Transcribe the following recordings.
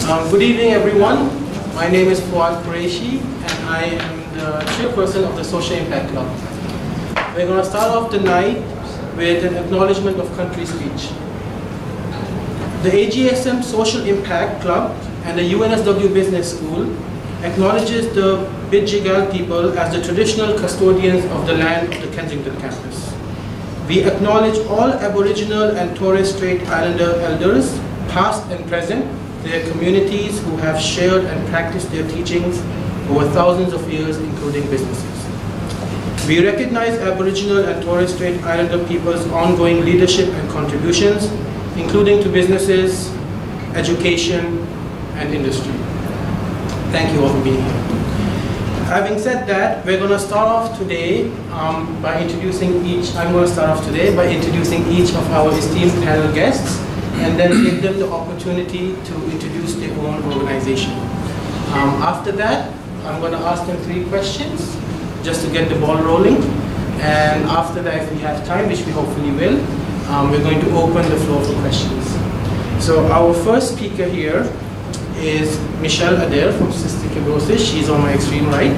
Good evening, everyone. My name is Fuad Qureshi, and I am the chairperson of the Social Impact Club. We're going to start off the night with an acknowledgement of country speech. The AGSM Social Impact Club and the UNSW Business School acknowledges the Bidjigal people as the traditional custodians of the land of the Kensington campus. We acknowledge all Aboriginal and Torres Strait Islander elders, past and present, their communities who have shared and practiced their teachings over thousands of years, including businesses. We recognize Aboriginal and Torres Strait Islander people's ongoing leadership and contributions, including to businesses, education, and industry. Thank you all for being here. Having said that, we're going to start off today by introducing each of our esteemed panel guests, and then give them the opportunity to introduce their own organization. After that, I'm going to ask them 3 questions just to get the ball rolling. And after that, if we have time, which we hopefully will, we're going to open the floor for questions. So our first speaker here is Michelle Adair from Cystic Fibrosis. She's on my extreme right.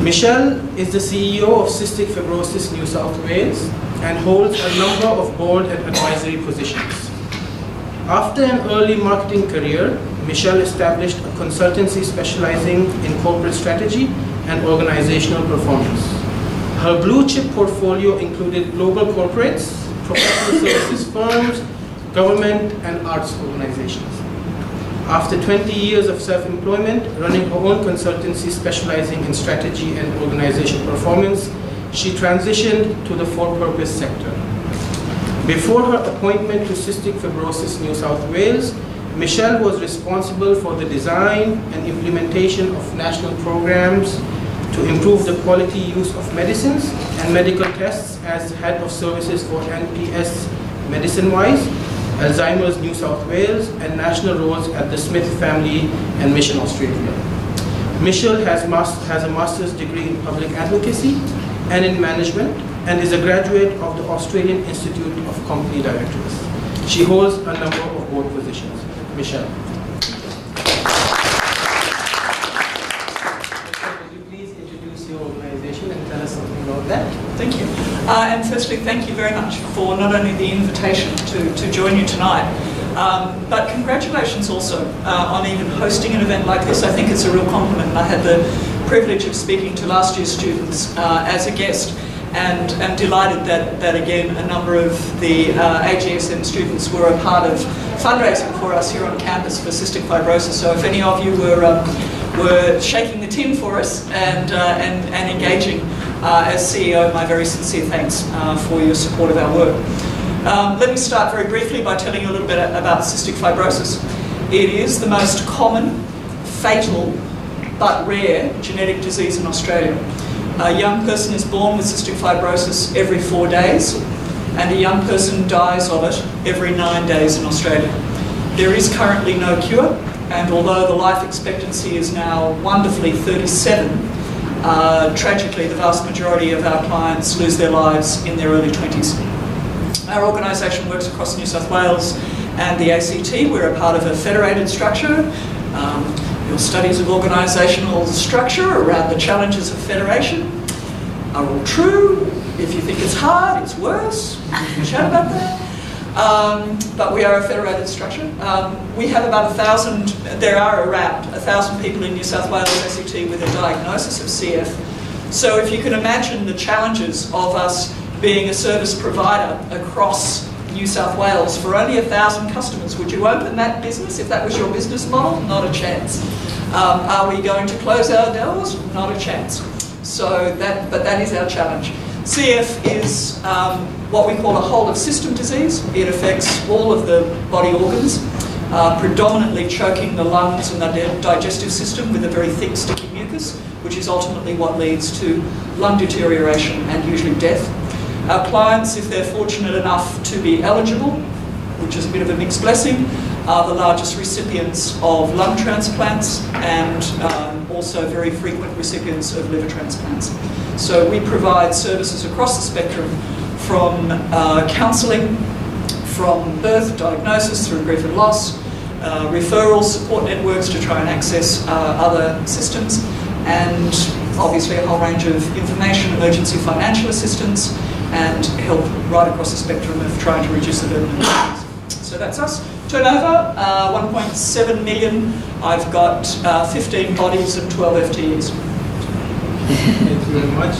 Michelle is the CEO of Cystic Fibrosis New South Wales and holds a number of board and advisory positions. After an early marketing career, Michelle established a consultancy specializing in corporate strategy and organizational performance. Her blue chip portfolio included global corporates, professional services firms, government, and arts organizations. After 20 years of self-employment, running her own consultancy specializing in strategy and organizational performance, she transitioned to the for-purpose sector. Before her appointment to Cystic Fibrosis New South Wales, Michelle was responsible for the design and implementation of national programs to improve the quality use of medicines and medical tests as head of services for NPS Medicine-Wise, Alzheimer's New South Wales, and national roles at the Smith Family and Mission Australia. Michelle has a master's degree in public advocacy and in management, and is a graduate of the Australian Institute of Company Directors. She holds a number of board positions. Michelle. Would you please introduce your organization and tell us something about that? Thank you. And firstly, thank you very much for not only the invitation to join you tonight, but congratulations also on even hosting an event like this. I think it's a real compliment. I had the privilege of speaking to last year's students as a guest, and I'm delighted that again a number of the AGSM students were a part of fundraising for us here on campus for cystic fibrosis. So if any of you were shaking the tin for us and engaging as CEO, my very sincere thanks for your support of our work. Let me start very briefly by telling you a little bit about cystic fibrosis. It is the most common, fatal, but rare genetic disease in Australia. A young person is born with cystic fibrosis every 4 days, and a young person dies of it every 9 days in Australia. There is currently no cure, and although the life expectancy is now wonderfully 37, tragically the vast majority of our clients lose their lives in their early 20s. Our organisation works across New South Wales and the ACT. We're a part of a federated structure. Your studies of organisational structure around the challenges of federation are all true. If you think it's hard, it's worse. We can chat about that. But we are a federated structure. We have about 1,000, there are around 1,000 people in New South Wales ACT with a diagnosis of CF. So if you can imagine the challenges of us being a service provider across New South Wales for only 1,000 customers, would you open that business if that was your business model? Not a chance. Are we going to close our doors? Not a chance. So but that is our challenge. CF is what we call a whole of system disease. It affects all of the body organs, predominantly choking the lungs and the digestive system with a very thick, sticky mucus, which is ultimately what leads to lung deterioration and usually death. Our clients, if they're fortunate enough to be eligible, which is a bit of a mixed blessing, are the largest recipients of lung transplants and also very frequent recipients of liver transplants. So we provide services across the spectrum from counselling, from birth, diagnosis through grief and loss, referrals, support networks to try and access other systems, and obviously a whole range of information, emergency financial assistance, and help right across the spectrum of trying to reduce the burden of disease. So that's us. Turnover, 1.7 million. I've got 15 bodies and 12 FTEs. Thank you very much.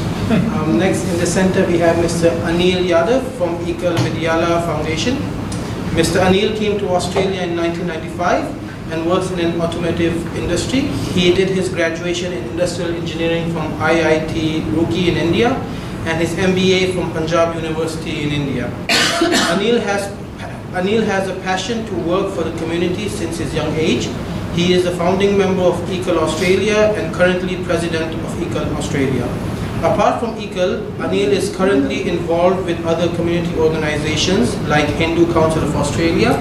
Next in the center we have Mr. Anil Yadav from Ekal Vidyala Foundation. Mr. Anil came to Australia in 1995 and works in an automotive industry. He did his graduation in industrial engineering from IIT Roorkee in India and his MBA from Punjab University in India. Anil has a passion to work for the community since his young age. He is a founding member of Ekal Australia and currently president of Ekal Australia. Apart from Ekal, Anil is currently involved with other community organizations like Hindu Council of Australia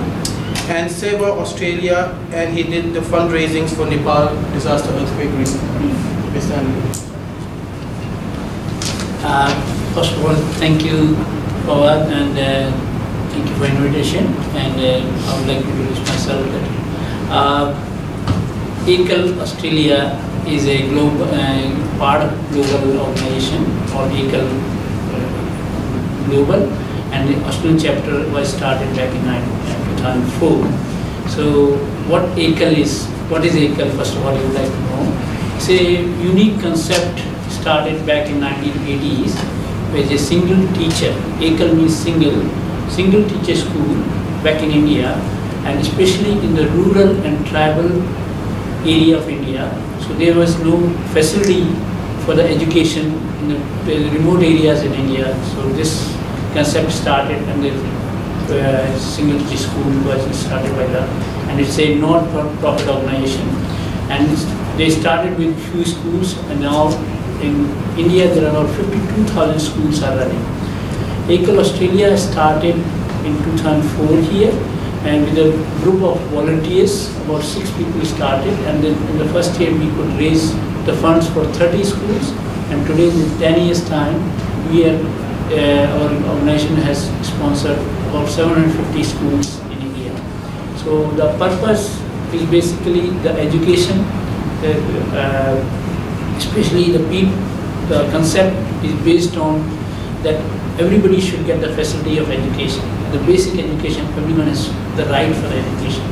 and Seva Australia, and he did the fundraisings for Nepal disaster earthquake recently. Mr. Anil. First of all, thank you, Fawad, and thank you for invitation. And I would like to introduce myself. Ekal Australia is a global part of global organization called Ekal Global, and the Australian chapter was started back in 2004. So, what is Ekal? First of all, you would like to know. It's a unique concept started back in 1980s with a single teacher. Ekal means single teacher school back in India, and especially in the rural and tribal area of India. So there was no facility for the education in the remote areas in India. So this concept started, and the single teacher school was started by that, and it's a non-profit organization. And they started with few schools, and now in India there are about 52,000 schools are running. Ekal Australia started in 2004 here, and with a group of volunteers, about 6 people started, and then in the first year we could raise the funds for 30 schools, and today in 10 years time, our organization has sponsored about 750 schools in India. So the purpose is basically the education, especially the concept is based on that everybody should get the facility of education. The basic education, everyone has the right for education.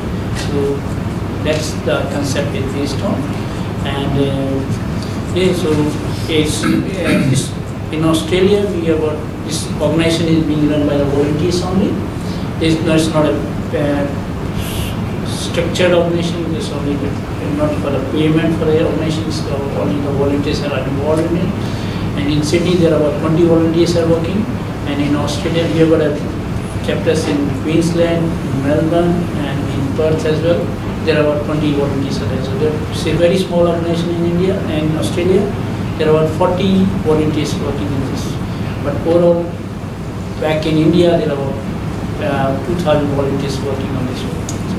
So that's the concept it's based on. And so it's in Australia, this organization is being run by the volunteers only. There's not a structured organization. There's only not for the payment for the organization. So only the volunteers are involved in it. And in Sydney, there are about 20 volunteers are working. And in Australia, we have got chapters in Queensland, in Melbourne, and in Perth as well. There are about 20 volunteers there. So it's a very small organization in India and in Australia. There are about 40 volunteers working in this. But overall, back in India, there are about 2,000 volunteers working on this work. So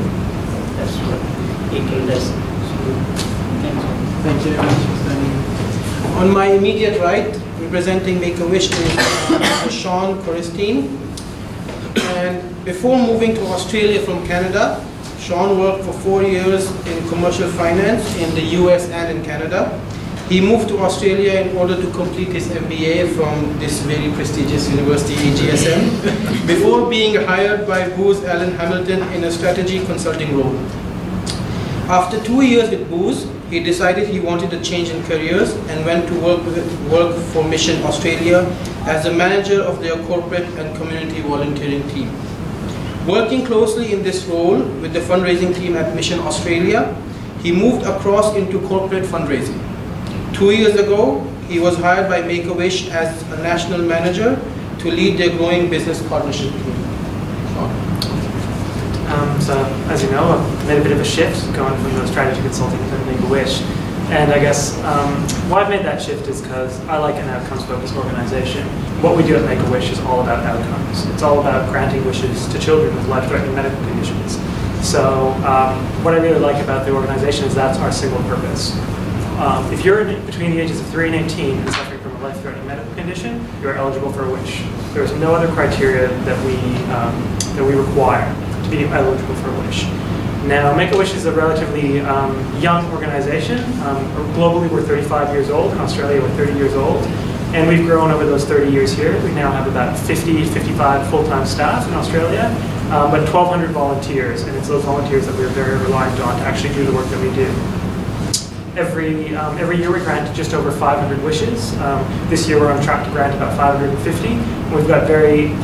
that's what Ekal does. So, thank you very much, Mr. Anil. On my immediate right, representing Make-A-Wish is Sean Coristine. And before moving to Australia from Canada, Sean worked for 4 years in commercial finance in the US and in Canada. He moved to Australia in order to complete his MBA from this very prestigious university, AGSM, before being hired by Booz Allen Hamilton in a strategy consulting role. After 2 years with Booz, he decided he wanted a change in careers and went to work for Mission Australia as the manager of their corporate and community volunteering team. Working closely in this role with the fundraising team at Mission Australia, he moved across into corporate fundraising. 2 years ago, he was hired by Make-A-Wish as a national manager to lead their growing business partnership team. So, as you know, I've made a bit of a shift going from the strategy consulting to Make-A-Wish. And I guess why I've made that shift is because I like an outcomes-focused organization. What we do at Make-A-Wish is all about outcomes. It's all about granting wishes to children with life-threatening medical conditions. So what I really like about the organization is that's our single purpose. If you're between the ages of 3 and 18 and suffering from a life-threatening medical condition, you are eligible for a wish. There is no other criteria that we require to be eligible for a wish. Now, Make-A-Wish is a relatively young organization. Globally, we're 35 years old. In Australia, we're 30 years old. And we've grown over those 30 years here. We now have about 50, 55 full-time staff in Australia, but 1,200 volunteers. And it's those volunteers that we're very reliant on to actually do the work that we do. Every year we grant just over 500 wishes. This year we're on track to grant about 550. We've got very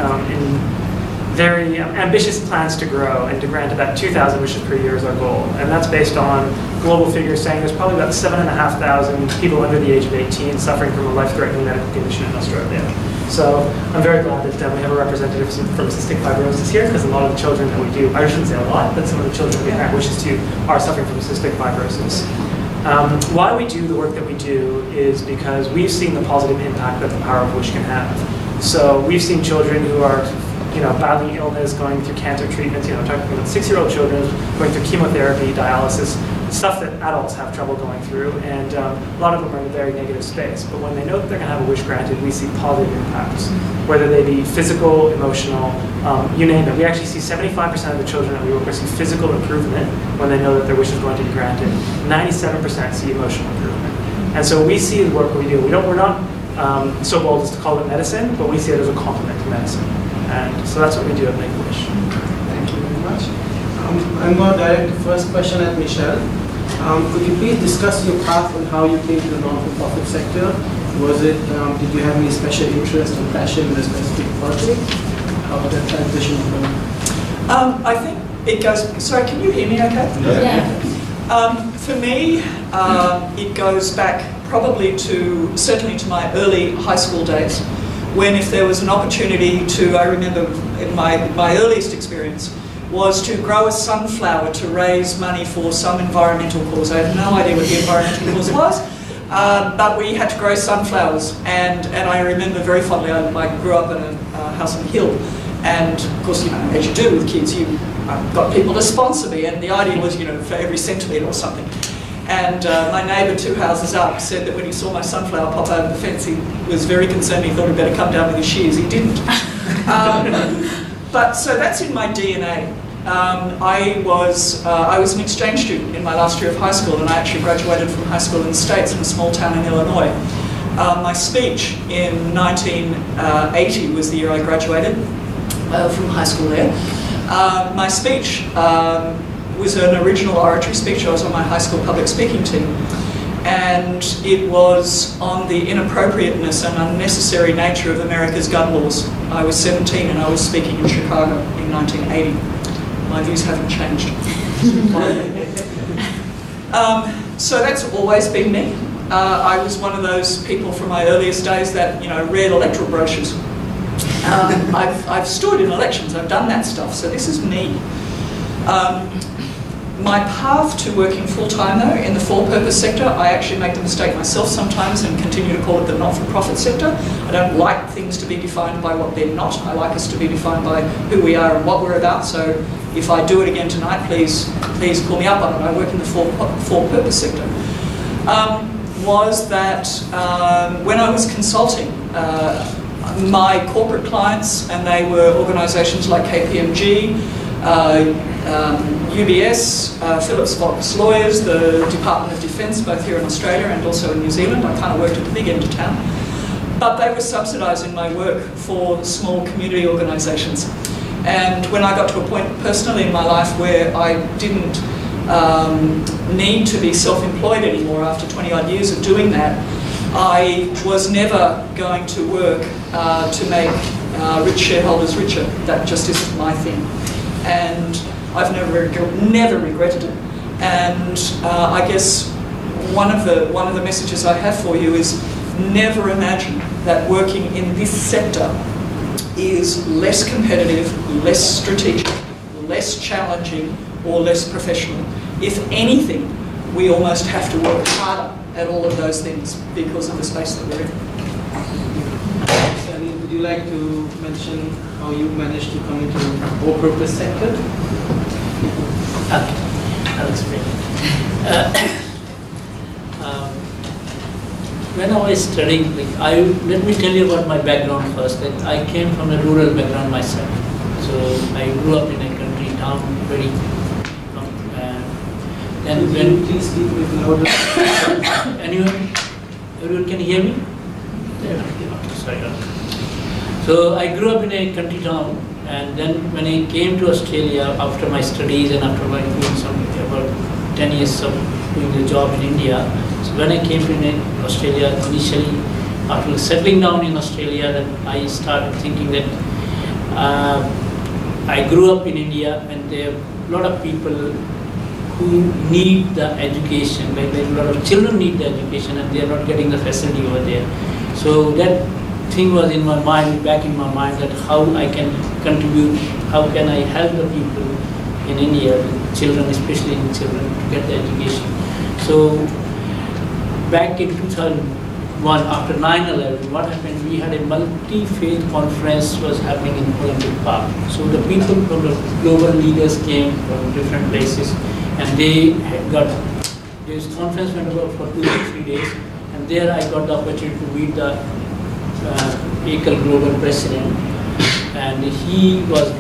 ambitious plans to grow and to grant about 2,000 wishes per year is our goal. And that's based on global figures saying there's probably about 7,500 people under the age of 18 suffering from a life-threatening medical condition in Australia. So I'm very glad that we have a representative from cystic fibrosis here, because a lot of the children that we do, I shouldn't say a lot, but some of the children that we grant wishes to are suffering from cystic fibrosis. Why we do the work that we do is because we've seen the positive impact that the power of wish can have. So we've seen children who are battling illness, going through cancer treatments, talking about 6-year-old children going through chemotherapy, dialysis, stuff that adults have trouble going through, and a lot of them are in a very negative space. But when they know that they're going to have a wish granted, we see positive impacts, whether they be physical, emotional, you name it. We actually see 75% of the children that we work with see physical improvement when they know that their wish is going to be granted. 97% see emotional improvement. And so we see the work we do. We're not so bold as to call it medicine, but we see it as a complement to medicine. And so that's what we do at Make-A-Wish. Thank you very much. I'm going to direct the first question at Michelle. Could you please discuss your path on how you came to the non-for-profit sector? Was it, did you have any special interest or passion in a specific project? How did that transition from? I think it goes, sorry, can you hear me okay? Yeah. For me, it goes back probably certainly to my early high school days, when if there was an opportunity to, I remember in my earliest experience, was to grow a sunflower to raise money for some environmental cause. I had no idea what the environmental cause was, but we had to grow sunflowers. And I remember very fondly, I grew up in a house on a hill. And of course, as you do with kids, you got people to sponsor me. And the idea was, for every centimetre or something. And my neighbour 2 houses up said that when he saw my sunflower pop over the fence, he was very concerned. He thought he'd better come down with his shears. He didn't. But so that's in my DNA. I was an exchange student in my last year of high school, and I actually graduated from high school in the States in a small town in Illinois. My speech in 1980 was the year I graduated from high school there. My speech was an original oratory speech. I was on my high school public speaking team, and it was on the inappropriateness and unnecessary nature of America's gun laws. I was 17 and I was speaking in Chicago in 1980. My views haven't changed. So that's always been me. I was one of those people from my earliest days that read electoral brochures. I've stood in elections, I've done that stuff, so this is me. My path to working full-time though in the for-purpose sector, I actually make the mistake myself sometimes and continue to call it the not-for-profit sector. I don't like things to be defined by what they're not. I like us to be defined by who we are and what we're about. So if I do it again tonight, please call me up on it. I work in the for-purpose sector. Was that when I was consulting, my corporate clients, and they were organisations like KPMG, UBS, Phillips Fox Lawyers, the Department of Defence, both here in Australia and also in New Zealand. I kind of worked at the big end of town. But they were subsidising my work for small community organisations. And when I got to a point personally in my life where I didn't need to be self-employed anymore after 20-odd years of doing that, I was never going to work to make rich shareholders richer. That just isn't my thing. And I've never regretted it. And I guess one of the messages I have for you is never imagine that working in this sector is less competitive, less strategic, less challenging, or less professional. If anything, we almost have to work harder at all of those things because of the space that we're in. Sally, would you like to mention how you managed to come into the for-purpose sector? Okay, I'll explain. When I was studying, let me tell you about my background first. I came from a rural background myself. So I grew up in a country town, very Then Could when you please speak a little louder? everyone can hear me? Yeah. Sorry. So I grew up in a country town, and then when I came to Australia after my studies and after like doing about 10 years of doing the job in India. So when I came to Australia initially, after settling down in Australia, then I started thinking that I grew up in India, and there are a lot of people who need the education, like a lot of children need the education and they are not getting the facility over there. So that thing was in my mind, back in my mind, that how I can contribute, how can I help the people in India, the children, especially in children, to get the education. So back in 2001, after 9/11, what happened, we had a multi-faith conference was happening in Olympic Park. So the people from the global leaders came from different places, and they had got, this conference went about for 2 or 3 days, and there I got the opportunity to meet the ACL global president, and he was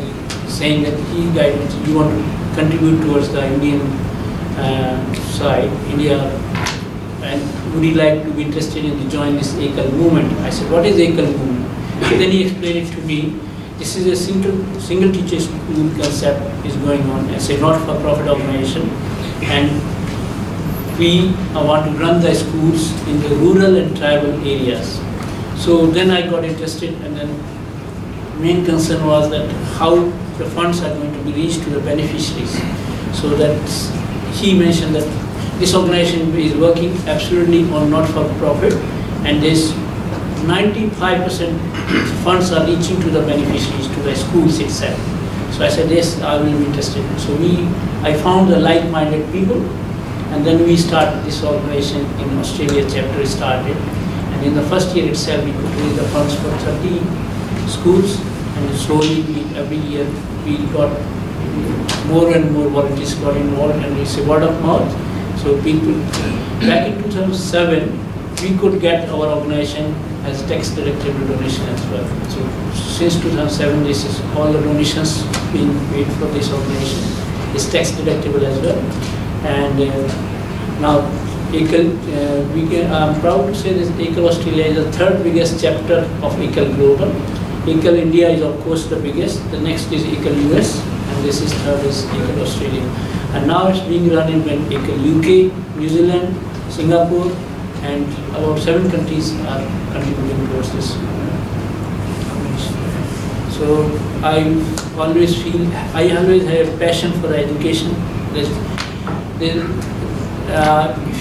saying that he guided, you want to contribute towards the Indian side, India, and would you like to be interested in to join this ACL movement? I said, what is ACL movement? So then he explained it to me. This is a single teacher school concept is going on. It's a not-for-profit organization, and we want to run the schools in the rural and tribal areas. So then I got interested, and then main concern was that how the funds are going to be reached to the beneficiaries. So that he mentioned that this organization is working absolutely on not-for-profit, and this 95% funds are reaching to the beneficiaries, to the schools itself. So I said, yes, I will be interested. So I found the like-minded people, and then we started this organization in Australia chapter started. And in the first year itself, we could raise the funds for 30 schools, and slowly every year we got more and more volunteers got involved, and it's a word of mouth. So people, back in 2007, we could get our organization as tax deductible donation as well. So since 2007, this is all the donations being paid for this organization is tax deductible as well. And now ACL, I'm proud to say that ACL Australia is the third biggest chapter of ACL Global. ACL India is of course the biggest. The next is ACL US, and this is third is ACL Australia. And now it's being run in ACL UK, New Zealand, Singapore, and about 7 countries are contributing towards this. So I always have a passion for education. If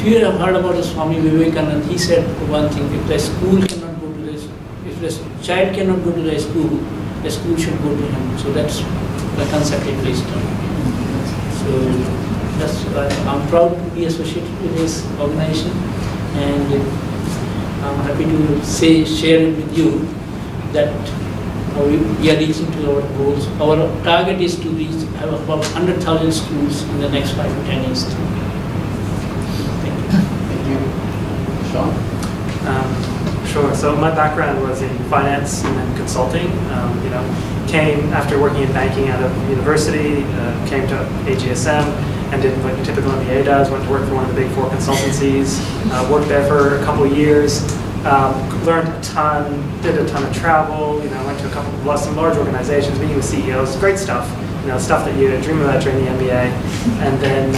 you have heard about the Swami Vivekananda, he said one thing: if the school cannot go to this, if the child cannot go to the school should go to him. So that's the concept it based on. So that's I'm proud to be associated with this organization, and I'm happy to share it with you that we are reaching to our goals. Our target is to have about 100,000 schools in the next 5 to 10 years. Thank you. Sean? Sure. So my background was in finance and then consulting. Came after working in banking out of university, came to AGSM and did what a typical MBA does. Went to work for one of the big 4 consultancies. Worked there for a couple of years. Learned a ton. Did a ton of travel. Went to some large organizations, meeting with CEOs. Great stuff. Stuff that you dream about during the MBA. And then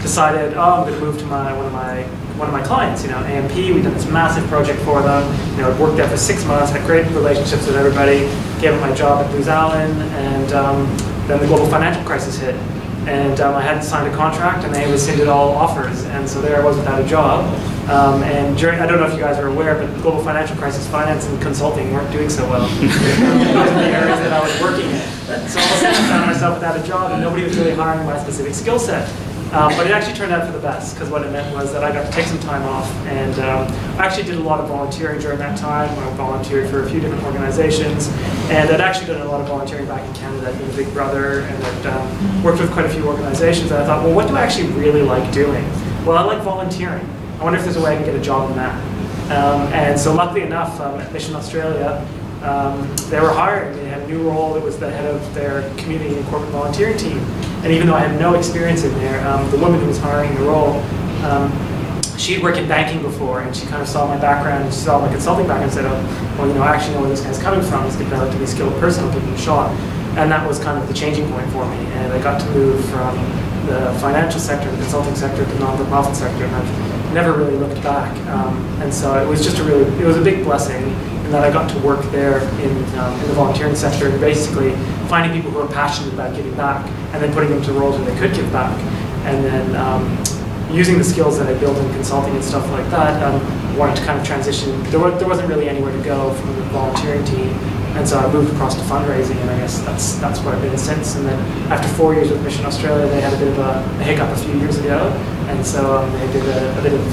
decided, I'm going to move to one of my clients, AMP. We've done this massive project for them. I'd worked there for 6 months, had great relationships with everybody, gave up my job at Booz Allen, and then the global financial crisis hit. And I hadn't signed a contract, and they rescinded all offers, and so there I was without a job. And I don't know if you guys are aware, but the global financial crisis, finance and consulting weren't doing so well. Those are the areas that I was working in. So all of a sudden I found myself without a job, and nobody was really hiring my specific skill set. But it actually turned out for the best, because what it meant was that I got to take some time off, and I actually did a lot of volunteering during that time. I volunteered for a few different organizations, and I'd actually done a lot of volunteering back in Canada. I'd been a Big Brother, and I'd worked with quite a few organizations, and I thought, well, what do I actually really like doing? Well, I like volunteering. I wonder if there's a way I can get a job in that. And so luckily enough, at Mission Australia, they were hiring. They had a new role. It was the head of their community and corporate volunteering team. And even though I had no experience in there, the woman who was hiring the role, she had worked in banking before, and she kind of saw my background, and she saw my consulting background and said, oh, well, you know, I actually know where this guy's coming from. He's a relatively skilled person. I'll give him a shot. And that was kind of the changing point for me. And I got to move from the financial sector, the consulting sector, to the non-for-profit sector, and I've never really looked back. And so it was just it was a big blessing in that I got to work there in the volunteering sector, and basically finding people who are passionate about giving back, and then putting them to roles where they could give back. And then using the skills that I built in consulting and stuff like that, wanted to kind of transition. There wasn't really anywhere to go from the volunteering team, and so I moved across to fundraising, and I guess that's where I've been since. And then after 4 years with Mission Australia, they had a bit of a hiccup a few years ago, and so they did a bit of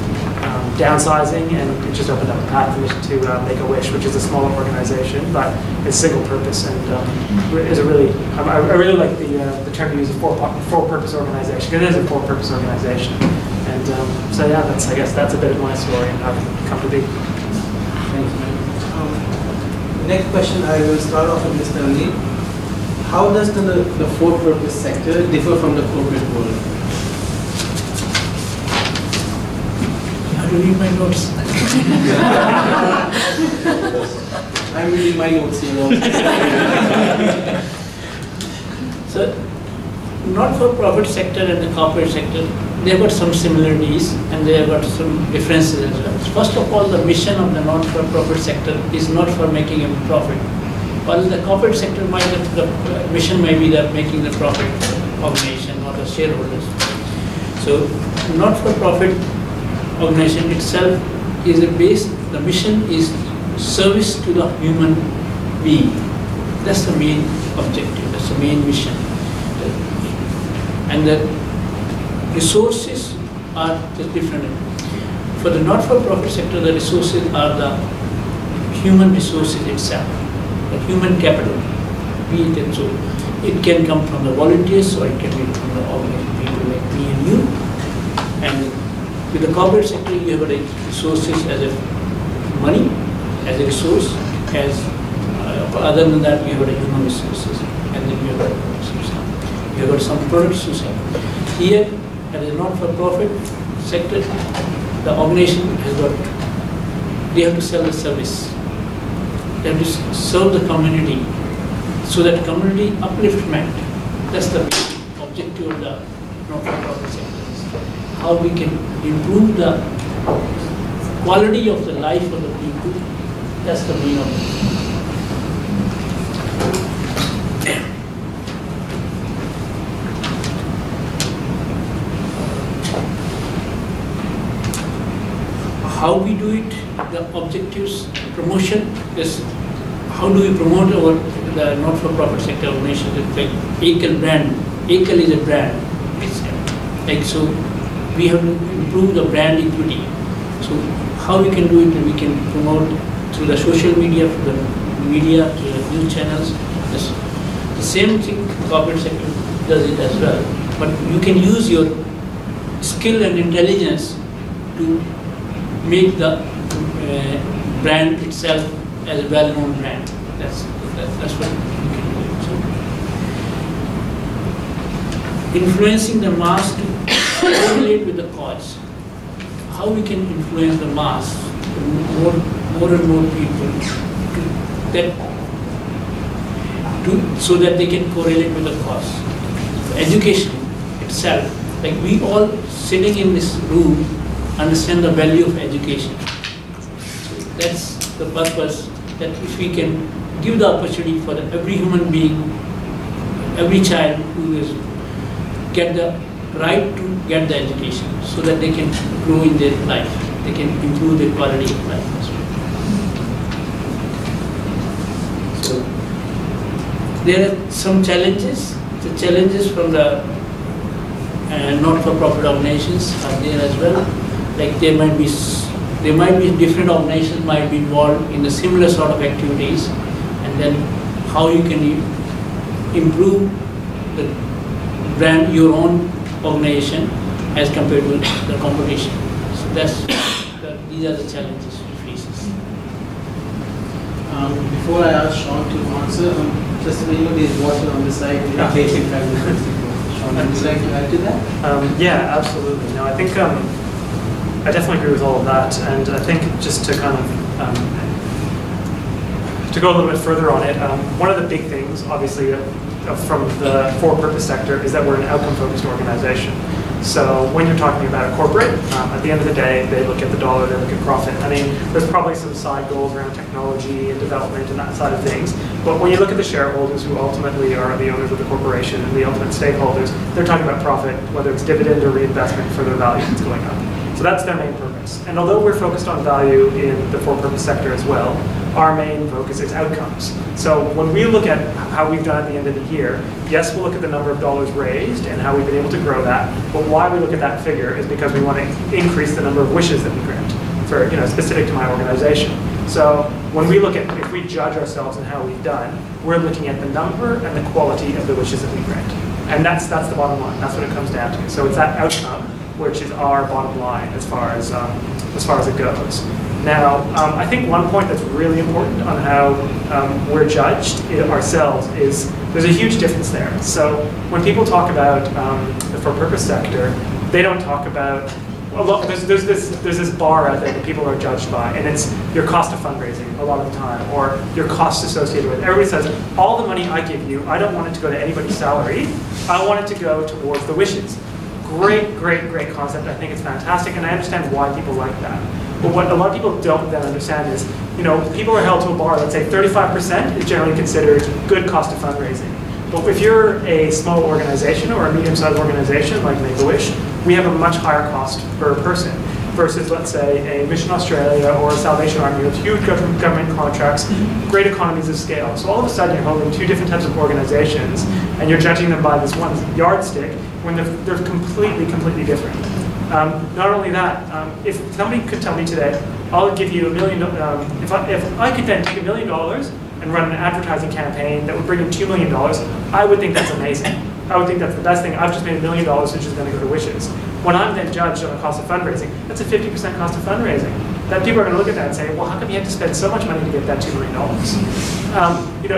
downsizing, and it just opened up a path for Mission to Make-A-Wish, which is a smaller organization, but it's single purpose, and is a really, I really like the term you use, a for-purpose organization, because it is a for-purpose organization. And so yeah, I guess that's a bit of my story and how I've come to be. Thanks, man. Next question, I will start off with Mr. Anil. How does the for-purpose sector differ from the corporate world? How do you read my notes? I'm reading my notes here also. So, not-for-profit sector and the corporate sector, they have got some similarities and they have got some differences as well. First of all, the mission of the not-for-profit sector is not for making a profit. While the corporate sector the mission may be the making the profit organization, not the shareholders. So, not-for-profit organization itself is a base. The mission is service to the human being. That's the main objective. That's the main mission. And the resources are different. For the not-for-profit sector, the resources are the human resources itself, the human capital. Be it so, it can come from the volunteers, or it can be from the organized people like me and you. And with the corporate sector, you have the resources as a money, as a resource, as other than that, you have the human resources, and then you have the resources. You have got some products to sell. Here, at the not-for-profit sector, the organization has got, they have to sell the service. They have to serve the community, so that community upliftment, that's the main objective of the not-for-profit sector. How we can improve the quality of the life of the people, that's the main objective. How we do it, the objectives, promotion is how do we promote the not-for-profit sector organizations. Like ACL brand. ACL is a brand. It's like, so we have to improve the brand equity. So how we can do it? We can promote through the social media, through the news channels. The same thing corporate sector does it as well. But you can use your skill and intelligence to make the brand itself as a well-known brand. That's what you can do. So, influencing the mass to correlate with the cause. How we can influence the mass, more and more people, so that they can correlate with the cause. Education itself, like we all sitting in this room understand the value of education. So that's the purpose, that if we can give the opportunity for every human being, every child who is get the right to get the education, so that they can grow in their life, they can improve their quality of life as well. So there are some challenges. The challenges from the not-for-profit organizations are there as well. Like there might be different organizations might be involved in the similar sort of activities, and then how you can improve the brand, your own organization as compared to the competition. So these are the challenges we face. Before I ask Sean to answer, just so you know, there's water on the side. Would you like to add to that? Yeah, absolutely. No, I think I definitely agree with all of that, and I think just to kind of to go a little bit further on it, one of the big things, obviously, from the for-purpose sector is that we're an outcome-focused organization. So when you're talking about a corporate, at the end of the day, they look at the dollar, they look at profit. I mean, there's probably some side goals around technology and development and that side of things. But when you look at the shareholders who ultimately are the owners of the corporation and the ultimate stakeholders, they're talking about profit, whether it's dividend or reinvestment for their value that's going up. So that's their main purpose. And although we're focused on value in the for-purpose sector as well, our main focus is outcomes. So when we look at how we've done at the end of the year, yes, we'll look at the number of dollars raised and how we've been able to grow that, but why we look at that figure is because we want to increase the number of wishes that we grant, for, specific to my organization. So when we look at, if we judge ourselves and how we've done, we're looking at the number and the quality of the wishes that we grant. And that's the bottom line, that's what it comes down to. So it's that outcome, which is our bottom line as far as it goes. Now, I think one point that's really important on how we're judged ourselves is there's a huge difference there. So when people talk about the for-purpose sector, they don't talk about, there's this bar out there that people are judged by, and it's your cost of fundraising a lot of the time, or your costs associated with it. Everybody says, all the money I give you, I don't want it to go to anybody's salary, I want it to go towards the wishes. Great, great, great concept. I think it's fantastic, and I understand why people like that. But what a lot of people don't then understand is, people are held to a bar, let's say 35% is generally considered good cost of fundraising. But if you're a small organization or a medium-sized organization like Make-A-Wish, we have a much higher cost per person versus, let's say, a Mission Australia or a Salvation Army with huge government contracts, great economies of scale. So all of a sudden you're holding two different types of organizations and you're judging them by this one yardstick when they're completely, completely different. Not only that, if somebody could tell me today, I'll give you $1 million, if I could then take $1 million and run an advertising campaign that would bring in $2 million, I would think that's amazing. I would think that's the best thing. I've just made $1 million, which is going to go to wishes. When I'm then judged on the cost of fundraising, that's a 50% cost of fundraising. That people are going to look at that and say, well, how come you had to spend so much money to get that $2 million?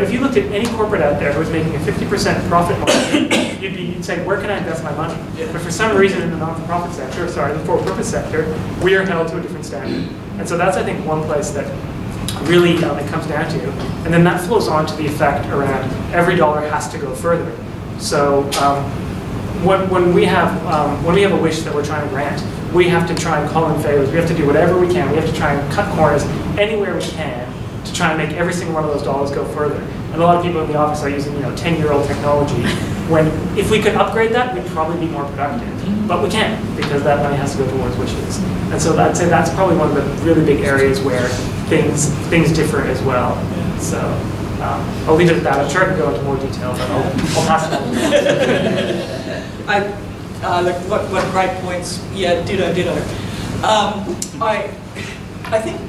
If you looked at any corporate out there who was making a 50% profit margin, you'd say, where can I invest my money? Yeah. But for some reason in the non-for-profit sector, the for-purpose sector, we are held to a different standard. And so that's, I think, one place that really it comes down to. And then that flows on to the effect around every dollar has to go further. So when we have a wish that we're trying to grant, we have to try and call in favors. We have to do whatever we can. We have to try and cut corners anywhere we can to try and make every single one of those dollars go further. And a lot of people in the office are using 10-year-old technology. When if we could upgrade that, we'd probably be more productive. But we can't, because that money has to go towards wishes. And so I'd say that's probably one of the really big areas where things differ as well. So I'll leave it at that. I'm sure I can go into more detail, but I'll pass it on. What great points. Yeah, ditto. I think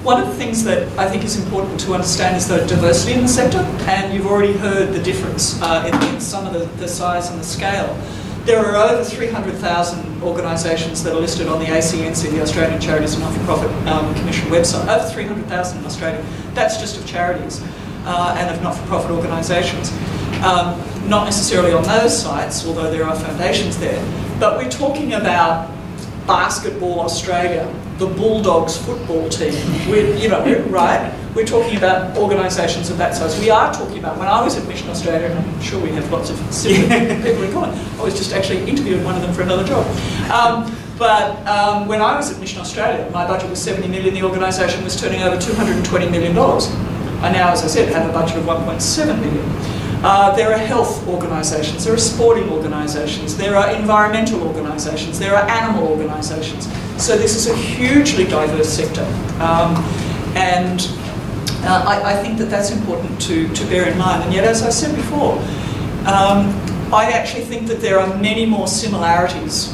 one of the things that I think is important to understand is the diversity in the sector, and you've already heard the difference in some of the size and the scale. There are over 300,000 organisations that are listed on the ACNC, the Australian Charities and Not-for-Profit Commission website. Over 300,000 in Australia. That's just of charities and of not-for-profit organisations. Not necessarily on those sites, although there are foundations there. But we're talking about Basketball Australia, the Bulldogs football team, right? We're talking about organisations of that size. We are talking about, when I was at Mission Australia, and I'm sure we have lots of similar people in common, I was just actually interviewing one of them for another job. But when I was at Mission Australia, my budget was $70 million, the organisation was turning over $220 million. I now, as I said, have a budget of $1.7 million. There are health organisations, there are sporting organisations, there are environmental organisations, there are animal organisations. So this is a hugely diverse sector. I think that that's important to bear in mind. And yet, as I said before, I actually think that there are many more similarities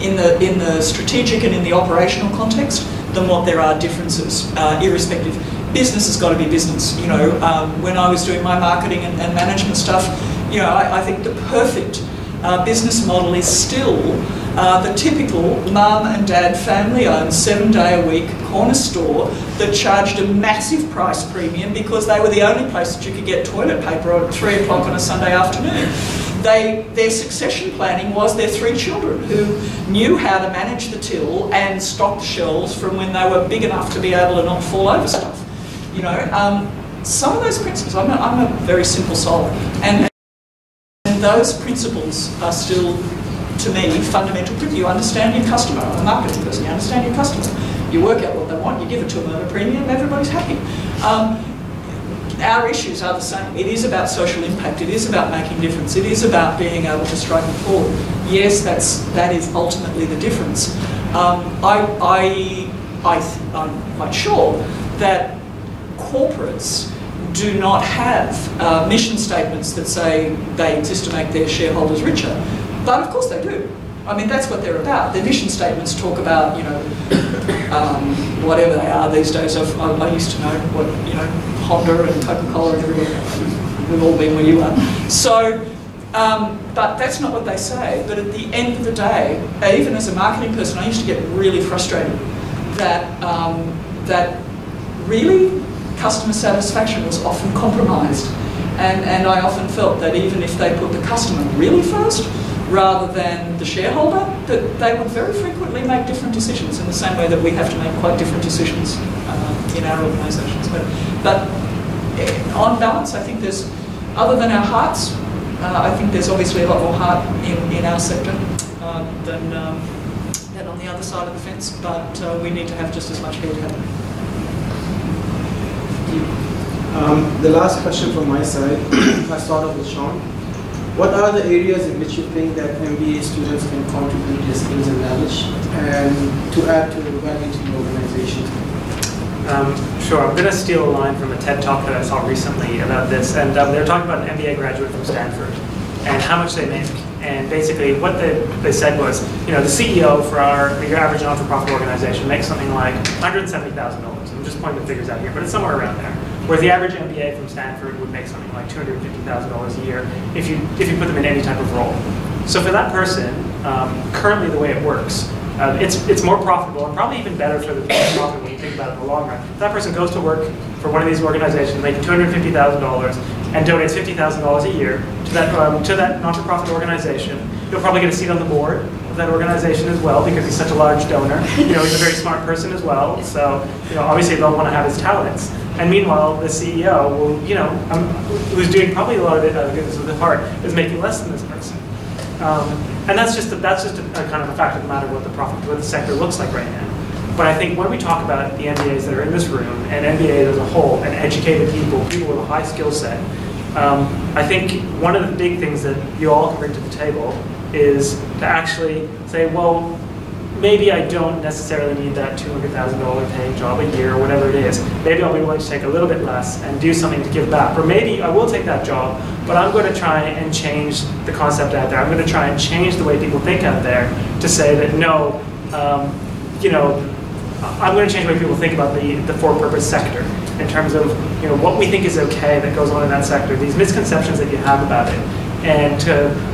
in the strategic and in the operational context than what there are differences, irrespective. Business has got to be business. When I was doing my marketing and management stuff, I think the perfect business model is still the typical mum and dad family-owned 7-day-a-week corner store that charged a massive price premium because they were the only place that you could get toilet paper at 3 o'clock on a Sunday afternoon. their succession planning was their 3 children who knew how to manage the till and stock the shelves from when they were big enough to be able to not fall over stuff. You know, some of those principles, I'm a very simple soul, and those principles are still, to me, fundamental. You understand your customer. I'm a marketing person. You understand your customer. You work out what they want, you give it to them at a premium, everybody's happy. Our issues are the same. It is about social impact. It is about making difference. It is about being able to strike them forward. Yes, that is ultimately the difference. I'm quite sure that corporates do not have mission statements that say they exist to make their shareholders richer. But of course they do. I mean, that's what they're about. Their mission statements talk about, you know, whatever they are these days. I used to know what, you know, Honda and Coca-Cola and everything. We've all been where you are. So, but that's not what they say. But at the end of the day, even as a marketing person, I used to get really frustrated that, that really customer satisfaction was often compromised. And I often felt that even if they put the customer really first, rather than the shareholder, that they would very frequently make different decisions in the same way that we have to make quite different decisions in our organisations. But on balance, I think there's, other than our hearts, I think there's obviously a lot more heart in our sector than on the other side of the fence, but we need to have just as much head. The last question from my side, I start off with Sean. What are the areas in which you think that MBA students can contribute their skills and knowledge and to add to the value to the organization? Sure, I'm going to steal a line from a TED Talk that I saw recently about this, and they were talking about an MBA graduate from Stanford and how much they make. And basically what they said was, you know, the CEO for your average not-for-profit organization makes something like $170,000. I'm just pointing the figures out here, but it's somewhere around there. Whereas the average MBA from Stanford would make something like $250,000 a year if you put them in any type of role. So for that person, currently the way it works, it's more profitable and probably even better for the profit when you think about it in the long run. If that person goes to work for one of these organizations, making $250,000 and donates $50,000 a year to that not-for-profit organization, you'll probably get a seat on the board of that organization as well because he's such a large donor. You know, he's a very smart person as well. So, you know, obviously they'll want to have his talents. And meanwhile, the CEO will, you know, who's doing probably a lot of it out of the goodness of the heart, is making less than this person. And that's just a kind of a fact of the matter what the sector looks like right now. But I think when we talk about the MBAs that are in this room and MBAs as a whole and educated people with a high skill set, I think one of the big things that you all can bring to the table is to actually say, well, maybe I don't necessarily need that $200,000 paying job a year or whatever it is. Maybe I'll be willing to take a little bit less and do something to give back. Or maybe I will take that job, but I'm going to try and change the concept out there. I'm going to try and change the way people think out there to say that no, you know, I'm going to change the way people think about the for-purpose sector in terms of, you know, what we think is okay that goes on in that sector, these misconceptions that you have about it. And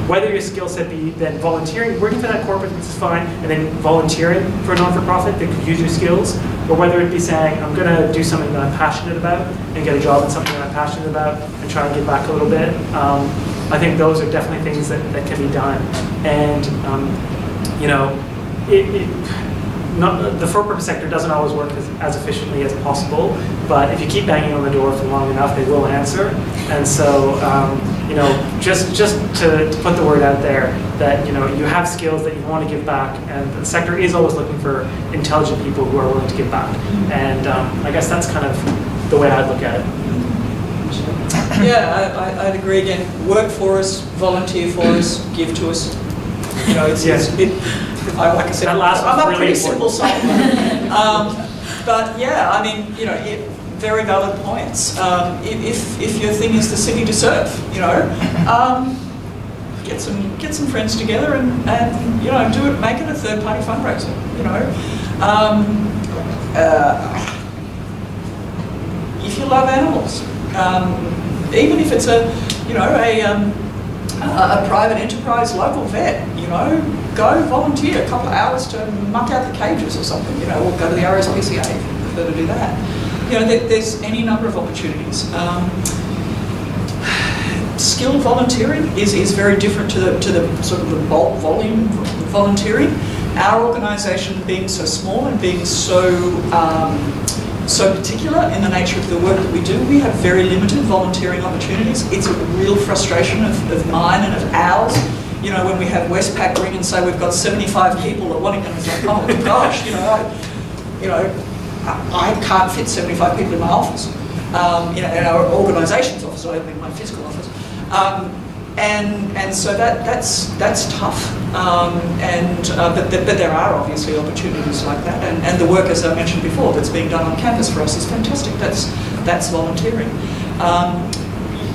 whether your skill set be then volunteering, working for that corporate, which is fine, and then volunteering for a non-for-profit that could use your skills, or whether it be saying, I'm going to do something that I'm passionate about and get a job in something that I'm passionate about and try and give back a little bit. I think those are definitely things that can be done. And, you know, the for-purpose sector doesn't always work as efficiently as possible, but if you keep banging on the door for long enough, they will answer. And so, you know, just to put the word out there that, you know, you have skills that you want to give back, and the sector is always looking for intelligent people who are willing to give back. And I guess that's kind of the way I'd look at it. Yeah, I'd agree again. Work for us, volunteer for us, give to us. You know, like I said, I'm a pretty simple soul. But yeah, I mean, you know, very valid points. If your thing is the city to serve, you know, get some friends together and you know, make it a third-party fundraiser. You know, if you love animals, even if it's a private enterprise local vet, you know, go volunteer a couple of hours to muck out the cages or something, you know, or go to the RSPCA if you prefer to do that. You know, there's any number of opportunities. skill volunteering is very different to the sort of the bulk volume volunteering. Our organisation being so small and being so particular in the nature of the work that we do, we have very limited volunteering opportunities. It's a real frustration of mine and of ours. You know, when we have Westpac ring and say we've got 75 people at Wellington, it's like, oh my gosh, I can't fit 75 people in my office. In our organisation's office, I mean my physical office. And so that's tough. But there are obviously opportunities like that, and the work, as I mentioned before, that's being done on campus for us is fantastic. That's volunteering.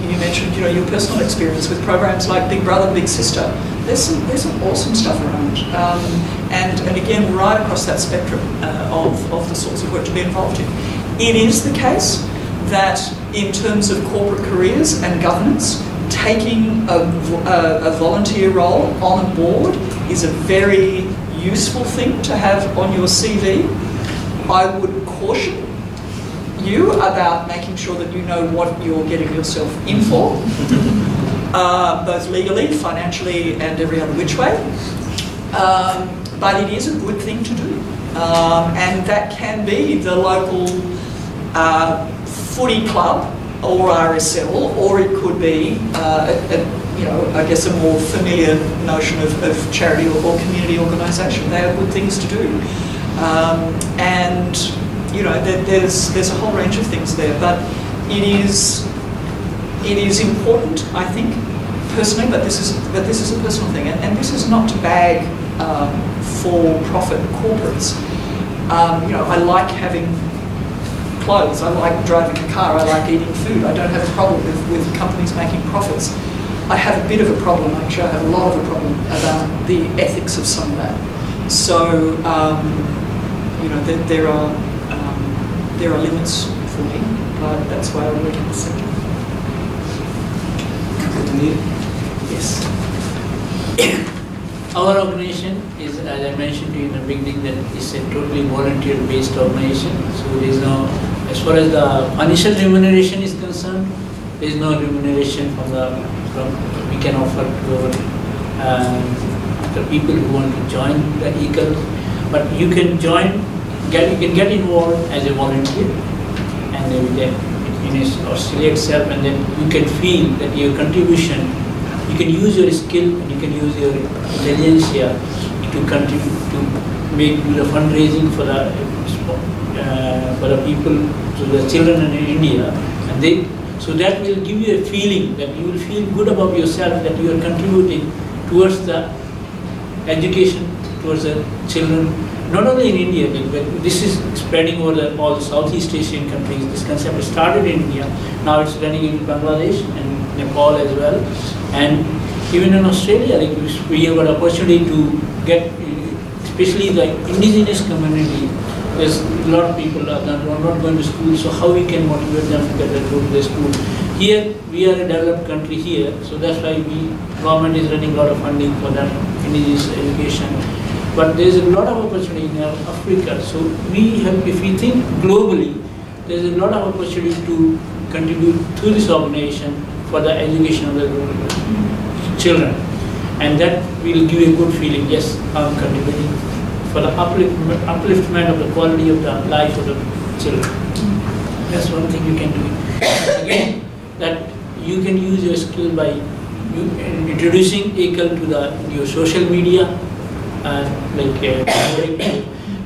You mentioned, your personal experience with programs like Big Brother, Big Sister. There's some awesome stuff around, and again, right across that spectrum of the sorts of work to be involved in. It is the case that in terms of corporate careers and governance, taking a volunteer role on a board is a very useful thing to have on your CV. I would caution you about making sure that you know what you're getting yourself in for, both legally, financially, and every other which way. But it is a good thing to do. And that can be the local footy club or RSL, or it could be, I guess a more familiar notion of charity or community organisation. They are good things to do. And there's a whole range of things there, but it is important, I think, personally. But this is a personal thing, and this is not to bag for-profit corporates. I like having clothes. I like driving a car. I like eating food. I don't have a problem with companies making profits. I have a bit of a problem. Actually, I have a lot of a problem about the ethics of some of that. So, there are limits for me, but that's why I work in the sector. Yes. Our organization is, as I mentioned to you in the beginning, that it's a totally volunteer-based organization. So there is no, as far as the financial remuneration is concerned, there is no remuneration we can offer to the people who want to join the ECL. But you can you can get involved as a volunteer, and then in Australia itself, and then you can feel that your contribution, you can use your skill and you can use your intelligence here to contribute to do the fundraising for the people, to the children in India, and so that will give you a feeling that you will feel good about yourself, that you are contributing towards the education, towards the children. Not only in India, but this is spreading over all the Southeast Asian countries. This concept started in India, now it's running into Bangladesh and Nepal as well. And even in Australia, we have got opportunity to get, especially the indigenous community. There's a lot of people that are not going to school, so how we can motivate them to get them to the school. Here, we are a developed country here, so that's why government is running a lot of funding for that indigenous education. But there's a lot of opportunity in Africa. So if we think globally, there's a lot of opportunity to contribute to this organization for the education of the children. And that will give a good feeling, yes, I'm contributing for the upliftment of the quality of the life of the children. That's one thing you can do. Again, that you can use your skill by introducing ECL to your social media.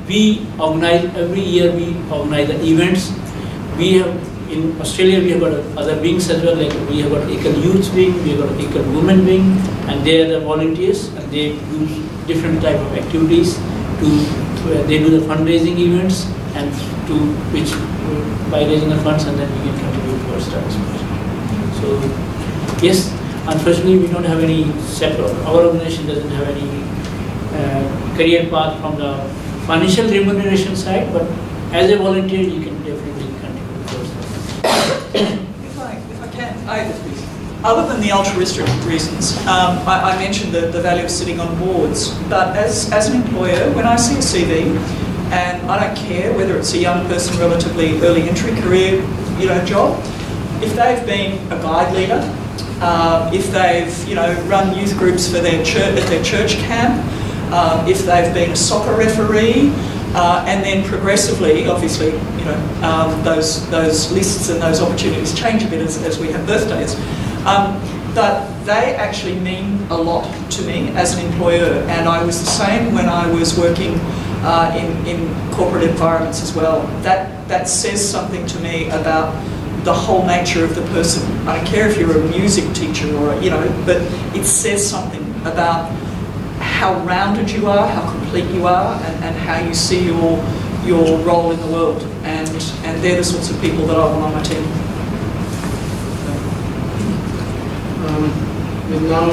We organize every year. We organize the events. We have in Australia. We have got other wings as well. Like we have got ECL Youth Wing. We have got ECL Women Wing, and they are the volunteers, and they do different type of activities. They do the fundraising events, and by raising the funds, and then we can contribute towards that. So yes, unfortunately, we don't have any set. Our organization doesn't have any career path from the financial remuneration side, but as a volunteer, you can definitely contribute towards that. If I can, other than the altruistic reasons, I mentioned the value of sitting on boards, but as an employer, when I see a CV, and I don't care whether it's a young person, relatively early entry career, job, if they've been a guide leader if they've run youth groups for their church at their church camp, if they've been a soccer referee, and then progressively, obviously, those lists and those opportunities change a bit as we have birthdays. But they actually mean a lot to me as an employer, and I was the same when I was working in corporate environments as well. That says something to me about the whole nature of the person. I don't care if you're a music teacher or but it says something about how rounded you are, how complete you are, and how you see your role in the world. And they're the sorts of people that I want on my team. We'll now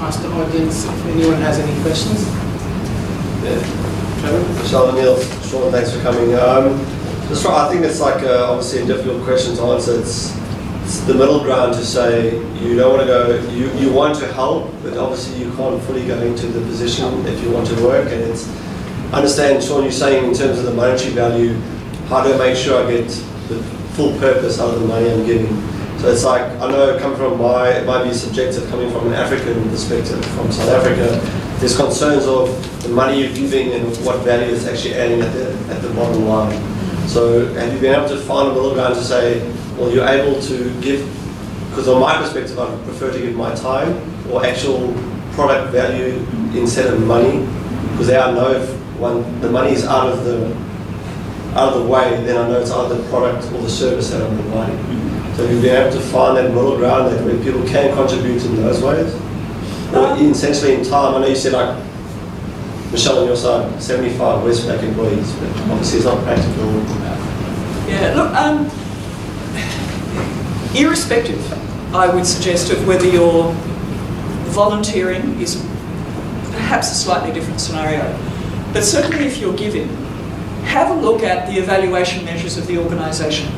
ask the audience if anyone has any questions. Yeah. Michelle, Neil, Sean, thanks for coming. I think it's like obviously a difficult question to answer. It's the middle ground to say you don't want to go, you want to help, but obviously you can't fully go into the position if you want to work. And it's, I understand, Sean, you're saying in terms of the monetary value, how do I make sure I get the full purpose out of the money I'm giving? So it's like, I know coming from it might be subjective coming from an African perspective, from South Africa, there's concerns of the money you're giving and what value it's actually adding at the bottom line. So have you been able to find a middle ground to say, well, you're able to give, because on my perspective, I prefer to give my time or actual product value instead of money, because there I know if the money is out of the way, then I know it's either the product or the service that I'm providing. So you've been able to find that middle ground that where people can contribute in those ways? Or essentially in time, I know you said like, Michelle on your side, 75 Westpac employees, but obviously it's not practical. Yeah, look, irrespective, I would suggest, of whether you're volunteering is perhaps a slightly different scenario. But certainly if you're giving, have a look at the evaluation measures of the organisation.